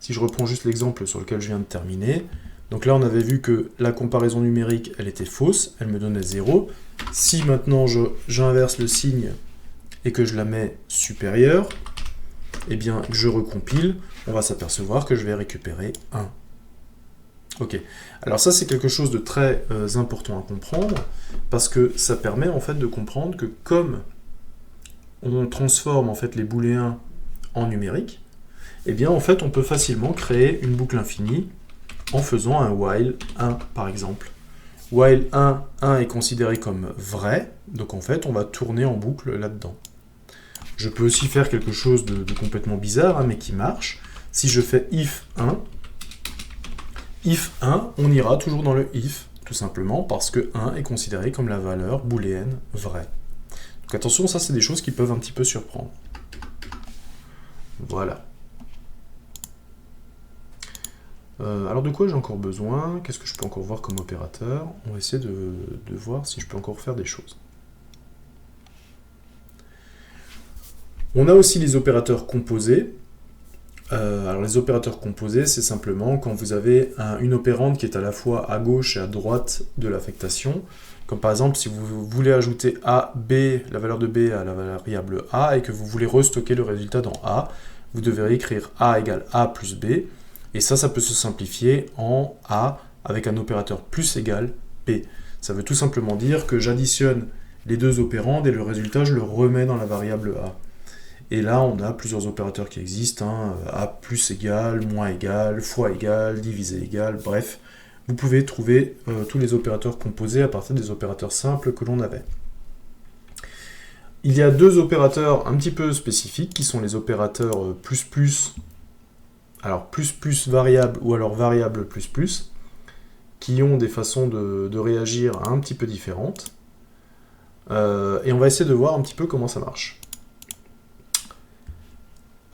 si je reprends juste l'exemple sur lequel je viens de terminer, donc là on avait vu que la comparaison numérique, elle était fausse, elle me donnait 0. Si maintenant j'inverse le signe et que je la mets supérieure, eh bien je recompile, on va s'apercevoir que je vais récupérer 1. Ok, alors ça c'est quelque chose de très important à comprendre, parce que ça permet en fait de comprendre que comme on transforme en fait les booléens en numérique, eh bien en fait on peut facilement créer une boucle infinie en faisant un while 1 par exemple. While 1 est considéré comme vrai, donc en fait on va tourner en boucle là-dedans. Je peux aussi faire quelque chose de complètement bizarre, hein, mais qui marche. Si je fais if 1, on ira toujours dans le if, tout simplement parce que 1 est considéré comme la valeur booléenne vraie. Donc attention, ça c'est des choses qui peuvent un petit peu surprendre. Voilà. Alors de quoi j'ai encore besoin? Qu'est-ce que je peux encore voir comme opérateur? On va essayer de voir si je peux encore faire des choses. On a aussi les opérateurs composés. Alors les opérateurs composés, c'est simplement quand vous avez une opérande qui est à la fois à gauche et à droite de l'affectation. Comme par exemple, si vous voulez ajouter A, B, la valeur de B à la variable A, et que vous voulez restocker le résultat dans A, vous devrez écrire A égale A plus B, et ça peut se simplifier en A avec un opérateur plus égale B. Ça veut tout simplement dire que j'additionne les deux opérandes et le résultat, je le remets dans la variable A. Et là, on a plusieurs opérateurs qui existent, hein, A plus égal, moins égal, fois égal, divisé égal, bref. Vous pouvez trouver tous les opérateurs composés à partir des opérateurs simples que l'on avait. Il y a deux opérateurs un petit peu spécifiques qui sont les opérateurs plus, alors plus variable ou alors variable plus, qui ont des façons de réagir un petit peu différentes. Et on va essayer de voir un petit peu comment ça marche.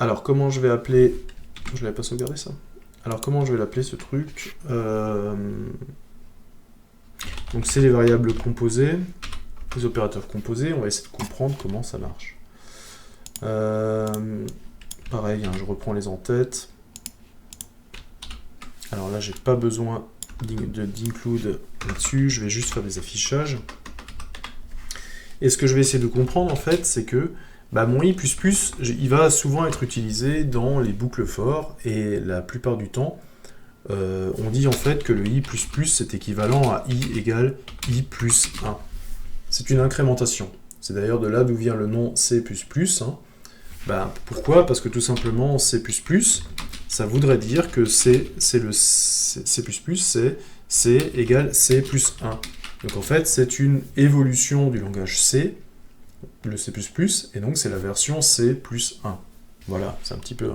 Alors, comment je vais appeler... Je l'avais pas sauvegardé ça. Alors, comment je vais l'appeler ce truc? Donc, c'est les variables composées, les opérateurs composés. On va essayer de comprendre comment ça marche. Pareil, hein, je reprends les en tête. Alors là, j'ai pas besoin d'include là-dessus. Je vais juste faire des affichages. Et ce que je vais essayer de comprendre, en fait, c'est que mon i++, il va souvent être utilisé dans les boucles for, et la plupart du temps, on dit en fait que le i++ c'est équivalent à i égale i plus 1. C'est une incrémentation. C'est d'ailleurs de là d'où vient le nom C++. Hein. Pourquoi? Parce que tout simplement, C++, ça voudrait dire que C égale C plus 1. Donc en fait, c'est une évolution du langage C, le C++, et donc c'est la version C plus 1. Voilà, c'est un petit peu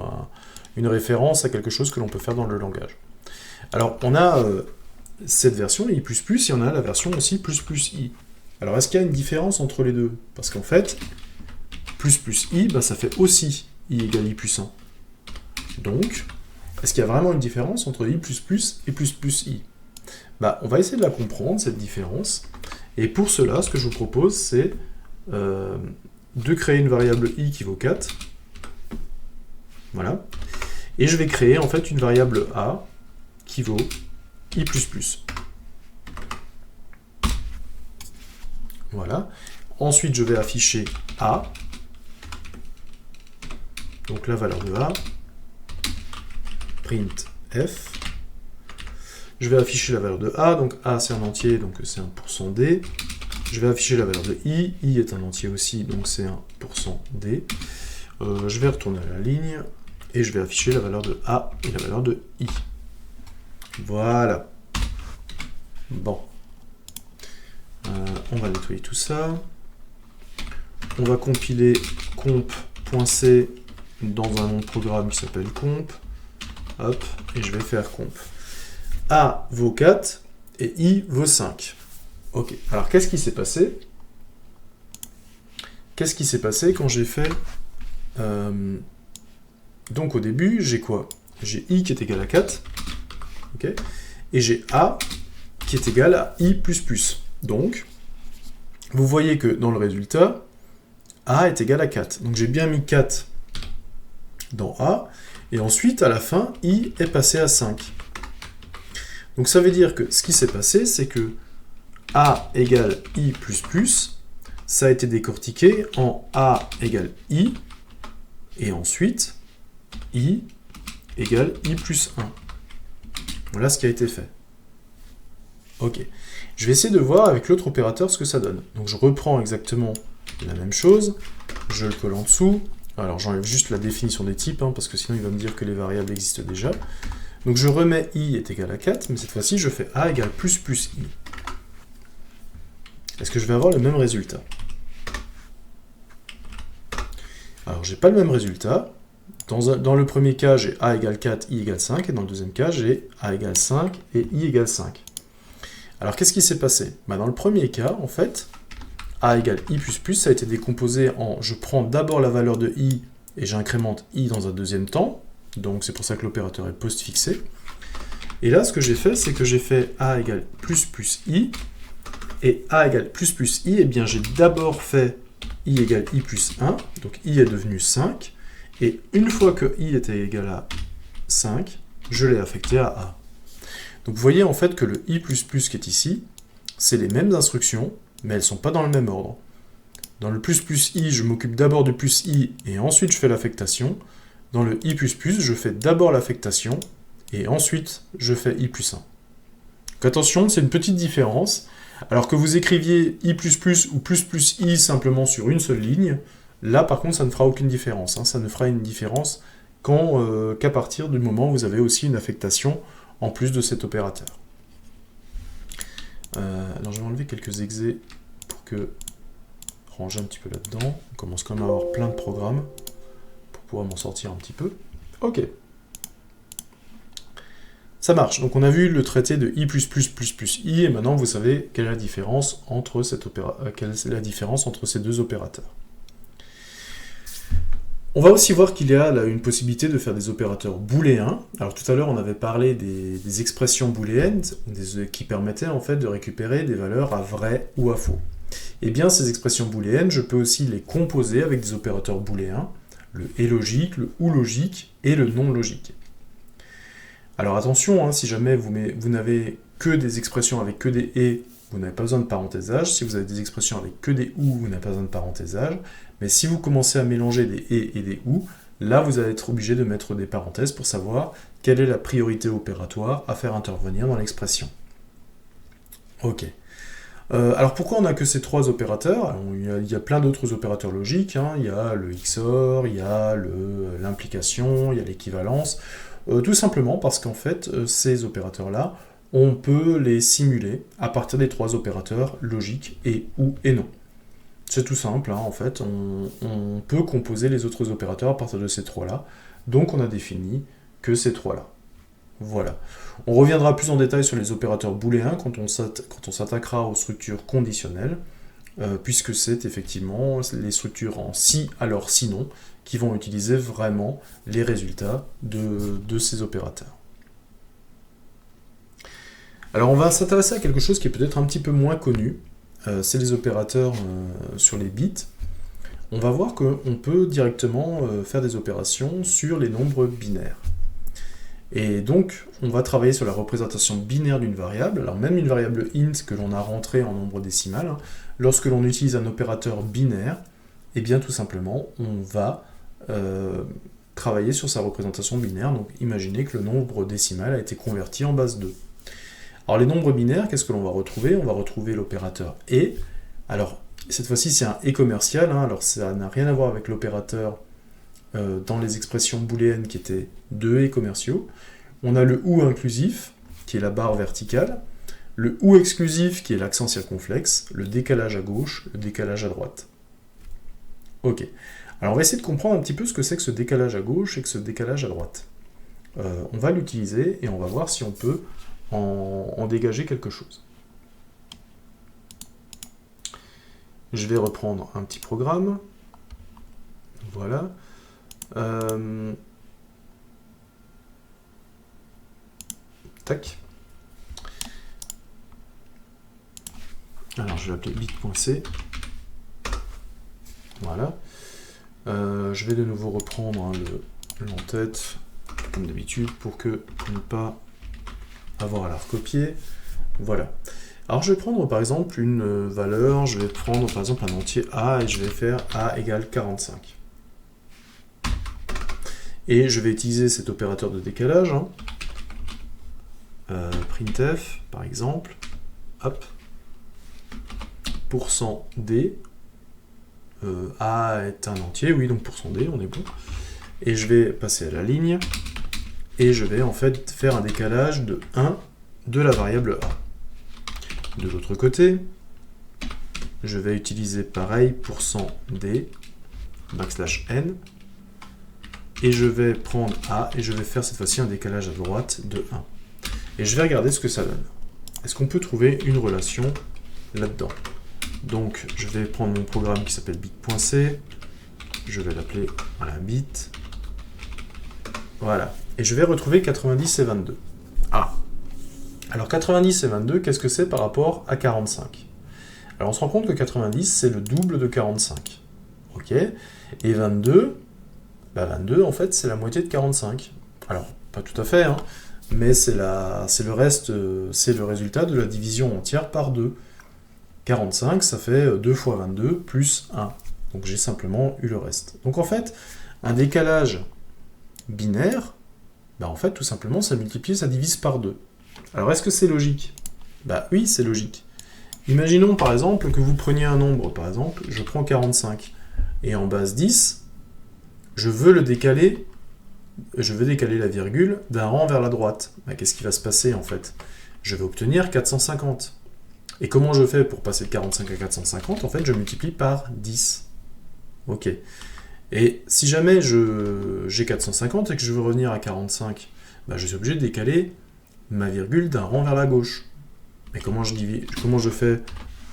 une référence à quelque chose que l'on peut faire dans le langage. Alors, on a cette version, i++, et on a la version aussi ++i. Alors, est-ce qu'il y a une différence entre les deux? Parce qu'en fait, ++i, ça fait aussi i égale i plus 1. Donc, est-ce qu'il y a vraiment une différence entre i++ et ++i? On va essayer de la comprendre, cette différence. Et pour cela, ce que je vous propose, c'est de créer une variable i qui vaut 4. Voilà. Et je vais créer en fait une variable a qui vaut i++. Voilà. Ensuite, je vais afficher a. Donc la valeur de a. Print f. Je vais afficher la valeur de a. Donc a c'est un entier, donc c'est un %d. Je vais afficher la valeur de i. I est un entier aussi, donc c'est un %d. Je vais retourner à la ligne. Et je vais afficher la valeur de a et la valeur de i. Voilà. Bon. On va nettoyer tout ça. On va compiler comp.c dans un nom de programme qui s'appelle comp. Hop, et je vais faire comp. A vaut 4 et i vaut 5. Ok, alors qu'est-ce qui s'est passé? Qu'est-ce qui s'est passé quand j'ai fait Donc au début, j'ai quoi? J'ai i qui est égal à 4, okay, et j'ai a qui est égal à i++. Donc, vous voyez que dans le résultat, a est égal à 4. Donc j'ai bien mis 4 dans a, et ensuite, à la fin, i est passé à 5. Donc ça veut dire que ce qui s'est passé, c'est que a égale i++, ça a été décortiqué en a égale i, et ensuite, i égale i+1. Voilà ce qui a été fait. Ok. Je vais essayer de voir avec l'autre opérateur ce que ça donne. Donc je reprends exactement la même chose, je le colle en dessous. Alors j'enlève juste la définition des types, hein, parce que sinon il va me dire que les variables existent déjà. Donc je remets i est égal à 4, mais cette fois-ci je fais a égale ++ i. Est-ce que je vais avoir le même résultat? Alors j'ai pas le même résultat. Dans le premier cas, j'ai a égale 4, i égale 5, et dans le deuxième cas, j'ai a égale 5 et i égale 5. Alors qu'est-ce qui s'est passé? Dans le premier cas, en fait, a égale i++, ça a été décomposé en je prends d'abord la valeur de i et j'incrémente i dans un deuxième temps, donc c'est pour ça que l'opérateur est postfixé. Et là, ce que j'ai fait, c'est que j'ai fait a égale ++ i, et a égale ++ i, et bien j'ai d'abord fait i égale i+1, donc i est devenu 5, et une fois que i était égal à 5, je l'ai affecté à a. Donc vous voyez en fait que le i++ qui est ici, c'est les mêmes instructions, mais elles ne sont pas dans le même ordre. Dans le ++i, je m'occupe d'abord du +i, et ensuite je fais l'affectation. Dans le i++, je fais d'abord l'affectation, et ensuite je fais i+1. Donc attention, c'est une petite différence. Alors que vous écriviez i++ ou ++i simplement sur une seule ligne, là par contre ça ne fera aucune différence. Hein. Ça ne fera une différence qu'à partir du moment où vous avez aussi une affectation en plus de cet opérateur. Alors je vais enlever quelques exés pour ranger un petit peu là-dedans. On commence quand même à avoir plein de programmes pour pouvoir m'en sortir un petit peu. Ok. Ça marche. Donc on a vu le traité de i++, ++i, et maintenant vous savez quelle est la différence entre, quelle est la différence entre ces deux opérateurs. On va aussi voir qu'il y a là une possibilité de faire des opérateurs booléens. Alors tout à l'heure on avait parlé des expressions booléennes qui permettaient en fait de récupérer des valeurs à vrai ou à faux. Et bien ces expressions booléennes, je peux aussi les composer avec des opérateurs booléens, le et logique, le ou logique et le non logique. Alors attention, hein, si jamais vous n'avez que des expressions avec que des et, vous n'avez pas besoin de parenthésage. Si vous avez des expressions avec que des ou, vous n'avez pas besoin de parenthésage. Mais si vous commencez à mélanger des et des ou, là vous allez être obligé de mettre des parenthèses pour savoir quelle est la priorité opératoire à faire intervenir dans l'expression. Ok. Alors pourquoi on n'a que ces trois opérateurs? Il y a plein d'autres opérateurs logiques, hein. Il y a le XOR, il y a l'implication, il y a l'équivalence. Tout simplement parce qu'en fait, ces opérateurs-là, on peut les simuler à partir des trois opérateurs logiques et ou et non. C'est tout simple, hein, en fait, on peut composer les autres opérateurs à partir de ces trois-là, donc on a défini que ces trois-là. Voilà. On reviendra plus en détail sur les opérateurs booléens quand on s'attaquera aux structures conditionnelles, puisque c'est effectivement les structures en si alors sinon qui vont utiliser vraiment les résultats de ces opérateurs. Alors on va s'intéresser à quelque chose qui est peut-être un petit peu moins connu, c'est les opérateurs sur les bits. On va voir qu'on peut directement faire des opérations sur les nombres binaires. Et donc, on va travailler sur la représentation binaire d'une variable. Alors même une variable int que l'on a rentrée en nombre décimal, hein, lorsque l'on utilise un opérateur binaire, eh bien tout simplement, on va travailler sur sa représentation binaire. Donc imaginez que le nombre décimal a été converti en base 2. Alors les nombres binaires, qu'est-ce que l'on va retrouver? On va retrouver l'opérateur et. Alors cette fois-ci c'est un et commercial, hein, alors ça n'a rien à voir avec l'opérateur dans les expressions booléennes qui étaient deux et commerciaux. On a le ou inclusif, qui est la barre verticale, le ou exclusif, qui est l'accent circonflexe, le décalage à gauche, le décalage à droite. Ok. Alors on va essayer de comprendre un petit peu ce que c'est que ce décalage à gauche et que ce décalage à droite. On va l'utiliser et on va voir si on peut en dégager quelque chose. Je vais reprendre un petit programme. Voilà. Tac. Alors je vais l'appeler bit.c. Voilà. Je vais de nouveau reprendre l'entête, comme d'habitude, pour ne pas avoir à la recopier. Voilà. Alors je vais prendre par exemple une valeur, je vais prendre par exemple un entier a et je vais faire a égale 45. Et je vais utiliser cet opérateur de décalage, hein. Printf par exemple, hop, %d, a est un entier, oui donc %d, on est bon. Et je vais passer à la ligne, et je vais en fait faire un décalage de 1 de la variable a. De l'autre côté, je vais utiliser pareil %d \n et je vais prendre a et je vais faire cette fois-ci un décalage à droite de 1. Et je vais regarder ce que ça donne. Est-ce qu'on peut trouver une relation là-dedans? Donc je vais prendre mon programme qui s'appelle bit.c, je vais l'appeler bit, voilà, et je vais retrouver 90 et 22. Ah, alors 90 et 22, qu'est-ce que c'est par rapport à 45? Alors on se rend compte que 90 c'est le double de 45, ok, et 22, 22 en fait c'est la moitié de 45. Alors pas tout à fait, hein, mais c'est le résultat de la division entière par 2. 45, ça fait 2 fois 22 plus 1. Donc j'ai simplement eu le reste. Donc en fait, un décalage binaire, en fait, tout simplement, ça multiplie, ça divise par 2. Alors est-ce que c'est logique? Oui, c'est logique. Imaginons par exemple que vous preniez un nombre, par exemple, je prends 45, et en base 10, je veux décaler la virgule d'un rang vers la droite. Qu'est-ce qui va se passer en fait? Je vais obtenir 450. Et comment je fais pour passer de 45 à 450? En fait, je multiplie par 10. Ok. Et si jamais j'ai 450 et que je veux revenir à 45, je suis obligé de décaler ma virgule d'un rang vers la gauche. Mais comment je fais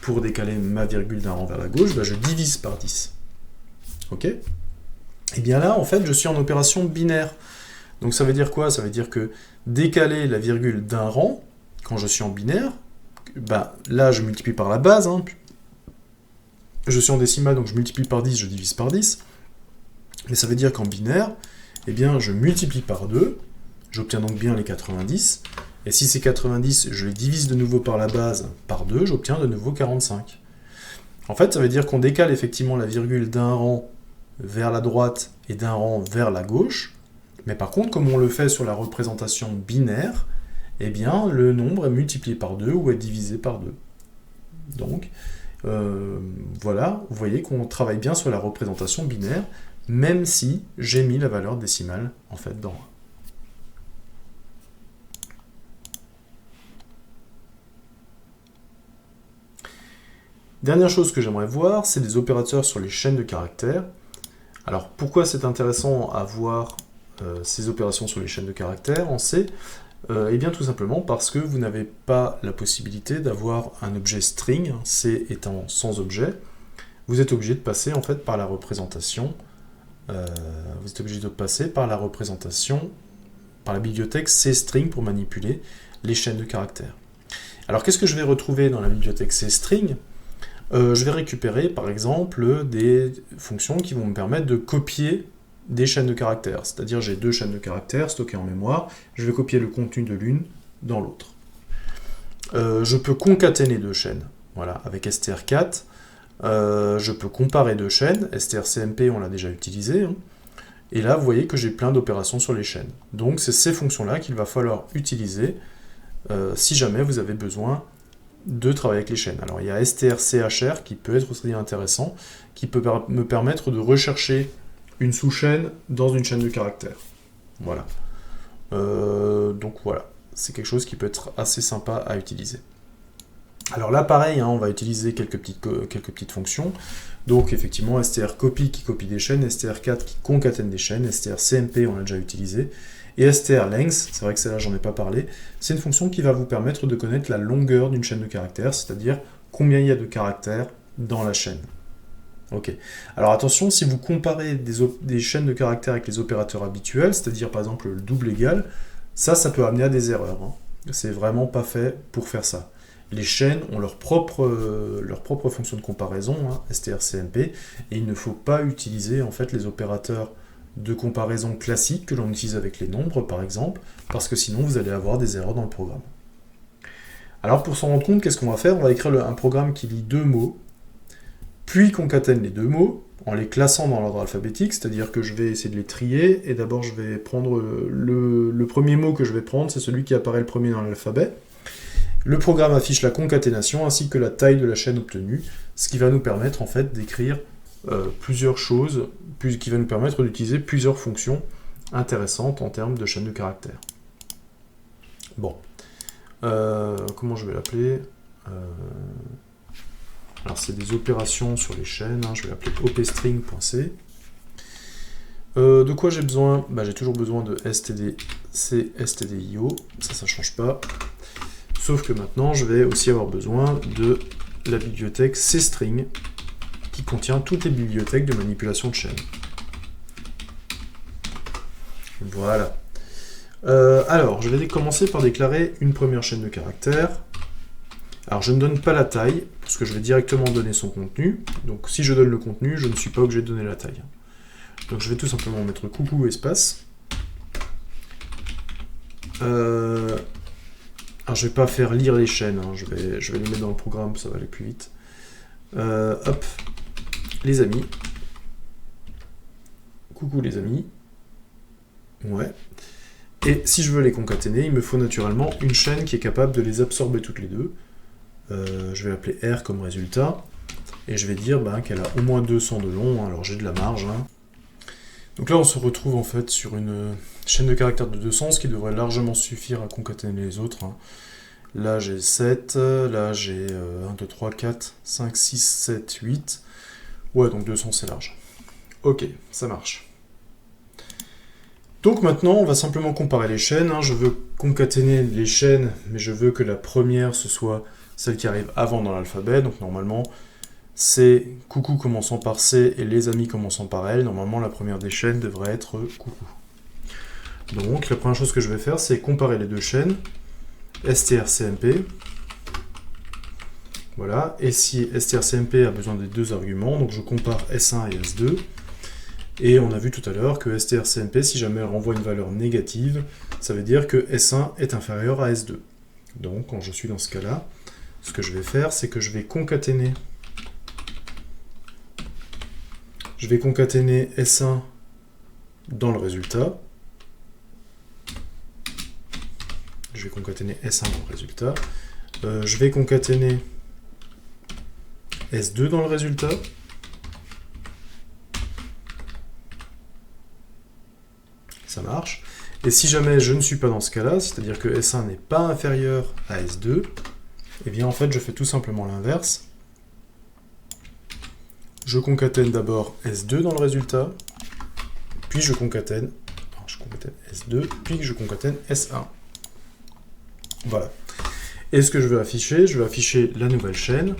pour décaler ma virgule d'un rang vers la gauche? Je divise par 10. Ok? Et bien là, en fait, je suis en opération binaire. Donc ça veut dire quoi? Ça veut dire que décaler la virgule d'un rang, quand je suis en binaire, là, je multiplie par la base, hein. Je suis en décimale, donc je multiplie par 10, je divise par 10. Mais ça veut dire qu'en binaire, eh bien, je multiplie par 2, j'obtiens donc bien les 90, et si c'est 90, je les divise de nouveau par la base, par 2, j'obtiens de nouveau 45. En fait, ça veut dire qu'on décale effectivement la virgule d'un rang vers la droite et d'un rang vers la gauche, mais par contre, comme on le fait sur la représentation binaire, eh bien, le nombre est multiplié par 2 ou est divisé par 2. Donc, voilà, vous voyez qu'on travaille bien sur la représentation binaire, même si j'ai mis la valeur décimale, en fait, dans 1. Dernière chose que j'aimerais voir, c'est des opérateurs sur les chaînes de caractères. Alors, pourquoi c'est intéressant à voir ces opérations sur les chaînes de caractères en C? Eh bien tout simplement parce que vous n'avez pas la possibilité d'avoir un objet string, C étant sans objet. Vous êtes obligé de passer en fait par la représentation, par la bibliothèque C-string pour manipuler les chaînes de caractères. Alors qu'est-ce que je vais retrouver dans la bibliothèque C-string? Je vais récupérer par exemple des fonctions qui vont me permettre de copier des chaînes de caractères, c'est-à-dire j'ai 2 chaînes de caractères stockées en mémoire, je vais copier le contenu de l'une dans l'autre. Je peux concaténer 2 chaînes, voilà, avec str4, je peux comparer 2 chaînes, strcmp on l'a déjà utilisé, hein, et là vous voyez que j'ai plein d'opérations sur les chaînes. Donc c'est ces fonctions-là qu'il va falloir utiliser si jamais vous avez besoin de travailler avec les chaînes. Alors il y a strchr qui peut être aussi intéressant, qui peut me permettre de rechercher une sous-chaîne dans une chaîne de caractères. Voilà. Donc voilà, c'est quelque chose qui peut être assez sympa à utiliser. Alors là, pareil, hein, on va utiliser quelques petites fonctions. Donc effectivement, strcopy qui copie des chaînes, str4 qui concatène des chaînes, strcmp, on l'a déjà utilisé, et strlength, c'est vrai que celle-là, j'en ai pas parlé, c'est une fonction qui va vous permettre de connaître la longueur d'une chaîne de caractères, c'est-à-dire combien il y a de caractères dans la chaîne. Ok. Alors attention, si vous comparez des chaînes de caractères avec les opérateurs habituels, c'est-à-dire par exemple le double égal, ça peut amener à des erreurs, hein. C'est vraiment pas fait pour faire ça. Les chaînes ont leur propre fonction de comparaison, hein, strcmp, et il ne faut pas utiliser en fait les opérateurs de comparaison classiques que l'on utilise avec les nombres, par exemple, parce que sinon vous allez avoir des erreurs dans le programme. Alors pour s'en rendre compte, qu'est-ce qu'on va faire? On va écrire un programme qui lit deux mots, puis concatène les deux mots, en les classant dans l'ordre alphabétique, c'est-à-dire que je vais essayer de les trier, et d'abord je vais prendre le premier mot que je vais prendre, c'est celui qui apparaît le premier dans l'alphabet. Le programme affiche la concaténation ainsi que la taille de la chaîne obtenue, ce qui va nous permettre en fait d'écrire plusieurs choses, qui va nous permettre d'utiliser plusieurs fonctions intéressantes en termes de chaîne de caractères. Bon, comment je vais l'appeler? Alors c'est des opérations sur les chaînes, hein, je vais l'appeler opstring.c. De quoi j'ai besoin? J'ai toujours besoin de stdc, stdio, ça change pas. Sauf que maintenant je vais aussi avoir besoin de la bibliothèque cstring qui contient toutes les bibliothèques de manipulation de chaîne. Voilà. Alors je vais commencer par déclarer une première chaîne de caractères. Alors je ne donne pas la taille, parce que je vais directement donner son contenu. Donc si je donne le contenu, je ne suis pas obligé de donner la taille. Donc je vais tout simplement mettre coucou espace. Alors je vais pas faire lire les chaînes, hein. Je vais les mettre dans le programme, ça va aller plus vite. Hop, les amis. Coucou les amis. Ouais. Et si je veux les concaténer, il me faut naturellement une chaîne qui est capable de les absorber toutes les deux. Je vais l'appeler R comme résultat, et je vais dire qu'elle a au moins 200 de long, hein, alors j'ai de la marge. Hein. Donc là on se retrouve en fait sur une chaîne de caractères de 200, ce qui devrait largement suffire à concaténer les autres. Hein. Là j'ai 7, là j'ai 1, 2, 3, 4, 5, 6, 7, 8. Ouais, donc 200 c'est large. Ok, ça marche. Donc maintenant, on va simplement comparer les chaînes. Hein. Je veux concaténer les chaînes, mais je veux que la première, ce soit celle qui arrive avant dans l'alphabet. Donc normalement, c'est coucou commençant par C et les amis commençant par L. Normalement, la première des chaînes devrait être coucou. Donc la première chose que je vais faire, c'est comparer les deux chaînes. strcmp. Voilà. Et si strcmp a besoin des deux arguments, donc je compare S1 et S2. Et on a vu tout à l'heure que strcmp, si jamais elle renvoie une valeur négative, ça veut dire que S1 est inférieur à S2. Donc, quand je suis dans ce cas-là, ce que je vais faire, c'est que je vais concaténer S1 dans le résultat. Je vais concaténer S1 dans le résultat. Je vais concaténer S2 dans le résultat. Ça marche. Et si jamais je ne suis pas dans ce cas-là, c'est-à-dire que S1 n'est pas inférieur à S2, eh bien en fait je fais tout simplement l'inverse. Je concatène d'abord S2 dans le résultat, puis je concatène S2, puis je concatène S1. Voilà. Et ce que je vais afficher la nouvelle chaîne.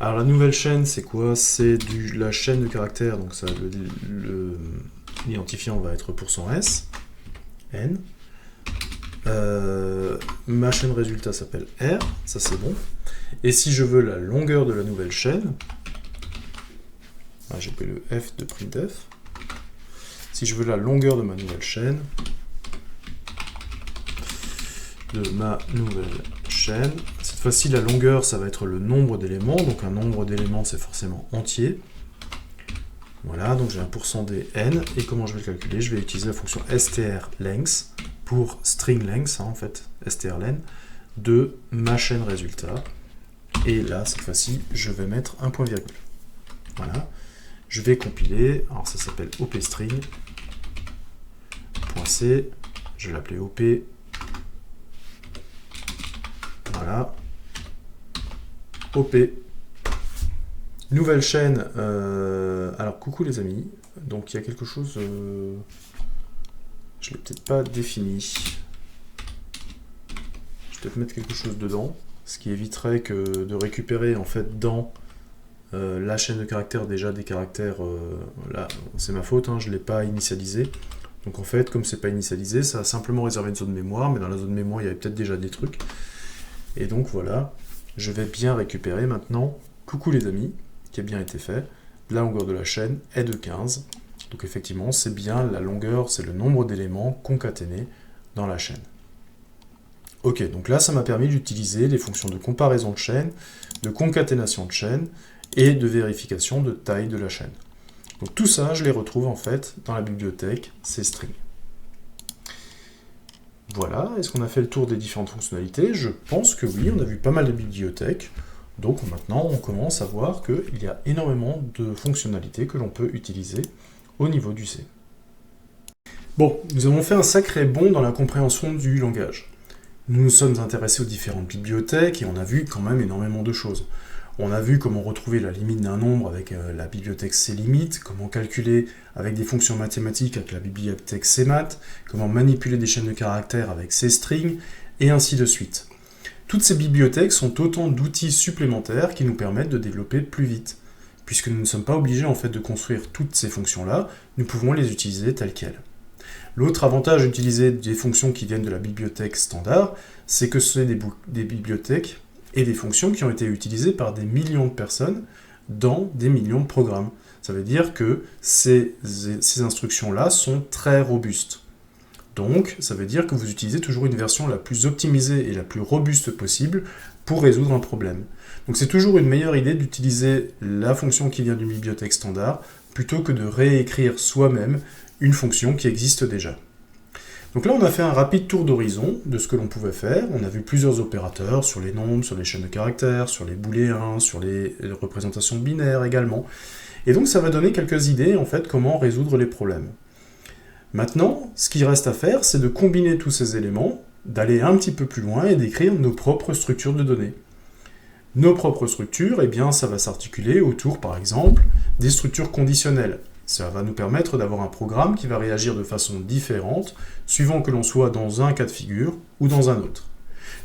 Alors la nouvelle chaîne, c'est quoi? C'est la chaîne de caractères, donc ça, l'identifiant va être %s, n. Ma chaîne résultat s'appelle R, ça c'est bon. Et si je veux la longueur de la nouvelle chaîne, j'ai pris le F de printf. Si je veux la longueur de ma nouvelle chaîne, cette fois-ci la longueur ça va être le nombre d'éléments, donc un nombre d'éléments c'est forcément entier. Voilà, donc j'ai un %d n, et comment je vais le calculer? Je vais utiliser la fonction strlength pour string length, en fait, strlen, de ma chaîne résultat. Et là, cette fois-ci, je vais mettre un point virgule. Voilà. Je vais compiler, alors ça s'appelle opstring.c, je vais l'appeler op. Voilà. op. Nouvelle chaîne. Alors, coucou les amis. Donc, il y a quelque chose... je ne l'ai peut-être pas défini. Je vais peut-être mettre quelque chose dedans. ce qui éviterait de récupérer en fait dans la chaîne de caractères déjà des caractères, là c'est ma faute, je ne l'ai pas initialisé. Donc en fait, comme c'est pas initialisé, ça a simplement réservé une zone mémoire, mais dans la zone mémoire, il y avait peut-être déjà des trucs. Et donc voilà, je vais bien récupérer maintenant, coucou les amis, qui a bien été fait, la longueur de la chaîne est de 15. Donc effectivement, c'est bien la longueur, c'est le nombre d'éléments concaténés dans la chaîne. Ok, donc là, ça m'a permis d'utiliser les fonctions de comparaison de chaîne, de concaténation de chaîne et de vérification de taille de la chaîne. Donc tout ça, je les retrouve en fait dans la bibliothèque CString. Voilà, est-ce qu'on a fait le tour des différentes fonctionnalités? Je pense que oui, on a vu pas mal de bibliothèques. Donc maintenant, on commence à voir qu'il y a énormément de fonctionnalités que l'on peut utiliser au niveau du C. Bon, nous avons fait un sacré bond dans la compréhension du langage. Nous nous sommes intéressés aux différentes bibliothèques et on a vu quand même énormément de choses. On a vu comment retrouver la limite d'un nombre avec la bibliothèque climit, comment calculer avec des fonctions mathématiques avec la bibliothèque cmat, comment manipuler des chaînes de caractères avec CString, et ainsi de suite. Toutes ces bibliothèques sont autant d'outils supplémentaires qui nous permettent de développer plus vite. Puisque nous ne sommes pas obligés en fait de construire toutes ces fonctions-là, nous pouvons les utiliser telles quelles. L'autre avantage d'utiliser des fonctions qui viennent de la bibliothèque standard, c'est que c'est des bibliothèques et des fonctions qui ont été utilisées par des millions de personnes dans des millions de programmes. Ça veut dire que ces instructions-là sont très robustes. Donc, ça veut dire que vous utilisez toujours une version la plus optimisée et la plus robuste possible pour résoudre un problème. Donc c'est toujours une meilleure idée d'utiliser la fonction qui vient d'une bibliothèque standard plutôt que de réécrire soi-même une fonction qui existe déjà. Donc là, on a fait un rapide tour d'horizon de ce que l'on pouvait faire. On a vu plusieurs opérateurs sur les nombres, sur les chaînes de caractères, sur les booléens, sur les représentations binaires également. Et donc ça va donner quelques idées, en fait, comment résoudre les problèmes. Maintenant, ce qui reste à faire, c'est de combiner tous ces éléments, d'aller un petit peu plus loin et d'écrire nos propres structures de données. Nos propres structures, eh bien, ça va s'articuler autour, par exemple, des structures conditionnelles. Ça va nous permettre d'avoir un programme qui va réagir de façon différente, suivant que l'on soit dans un cas de figure ou dans un autre.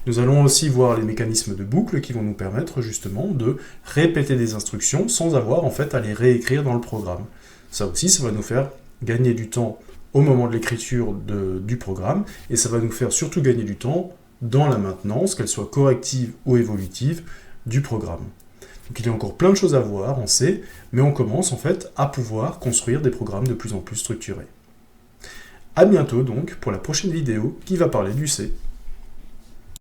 Nous allons aussi voir les mécanismes de boucle qui vont nous permettre justement de répéter des instructions sans avoir en fait à les réécrire dans le programme. Ça aussi, ça va nous faire gagner du temps au moment de l'écriture du programme, et ça va nous faire surtout gagner du temps dans la maintenance, qu'elle soit corrective ou évolutive, du programme. Donc il y a encore plein de choses à voir en C, mais on commence en fait à pouvoir construire des programmes de plus en plus structurés. A bientôt donc pour la prochaine vidéo qui va parler du C.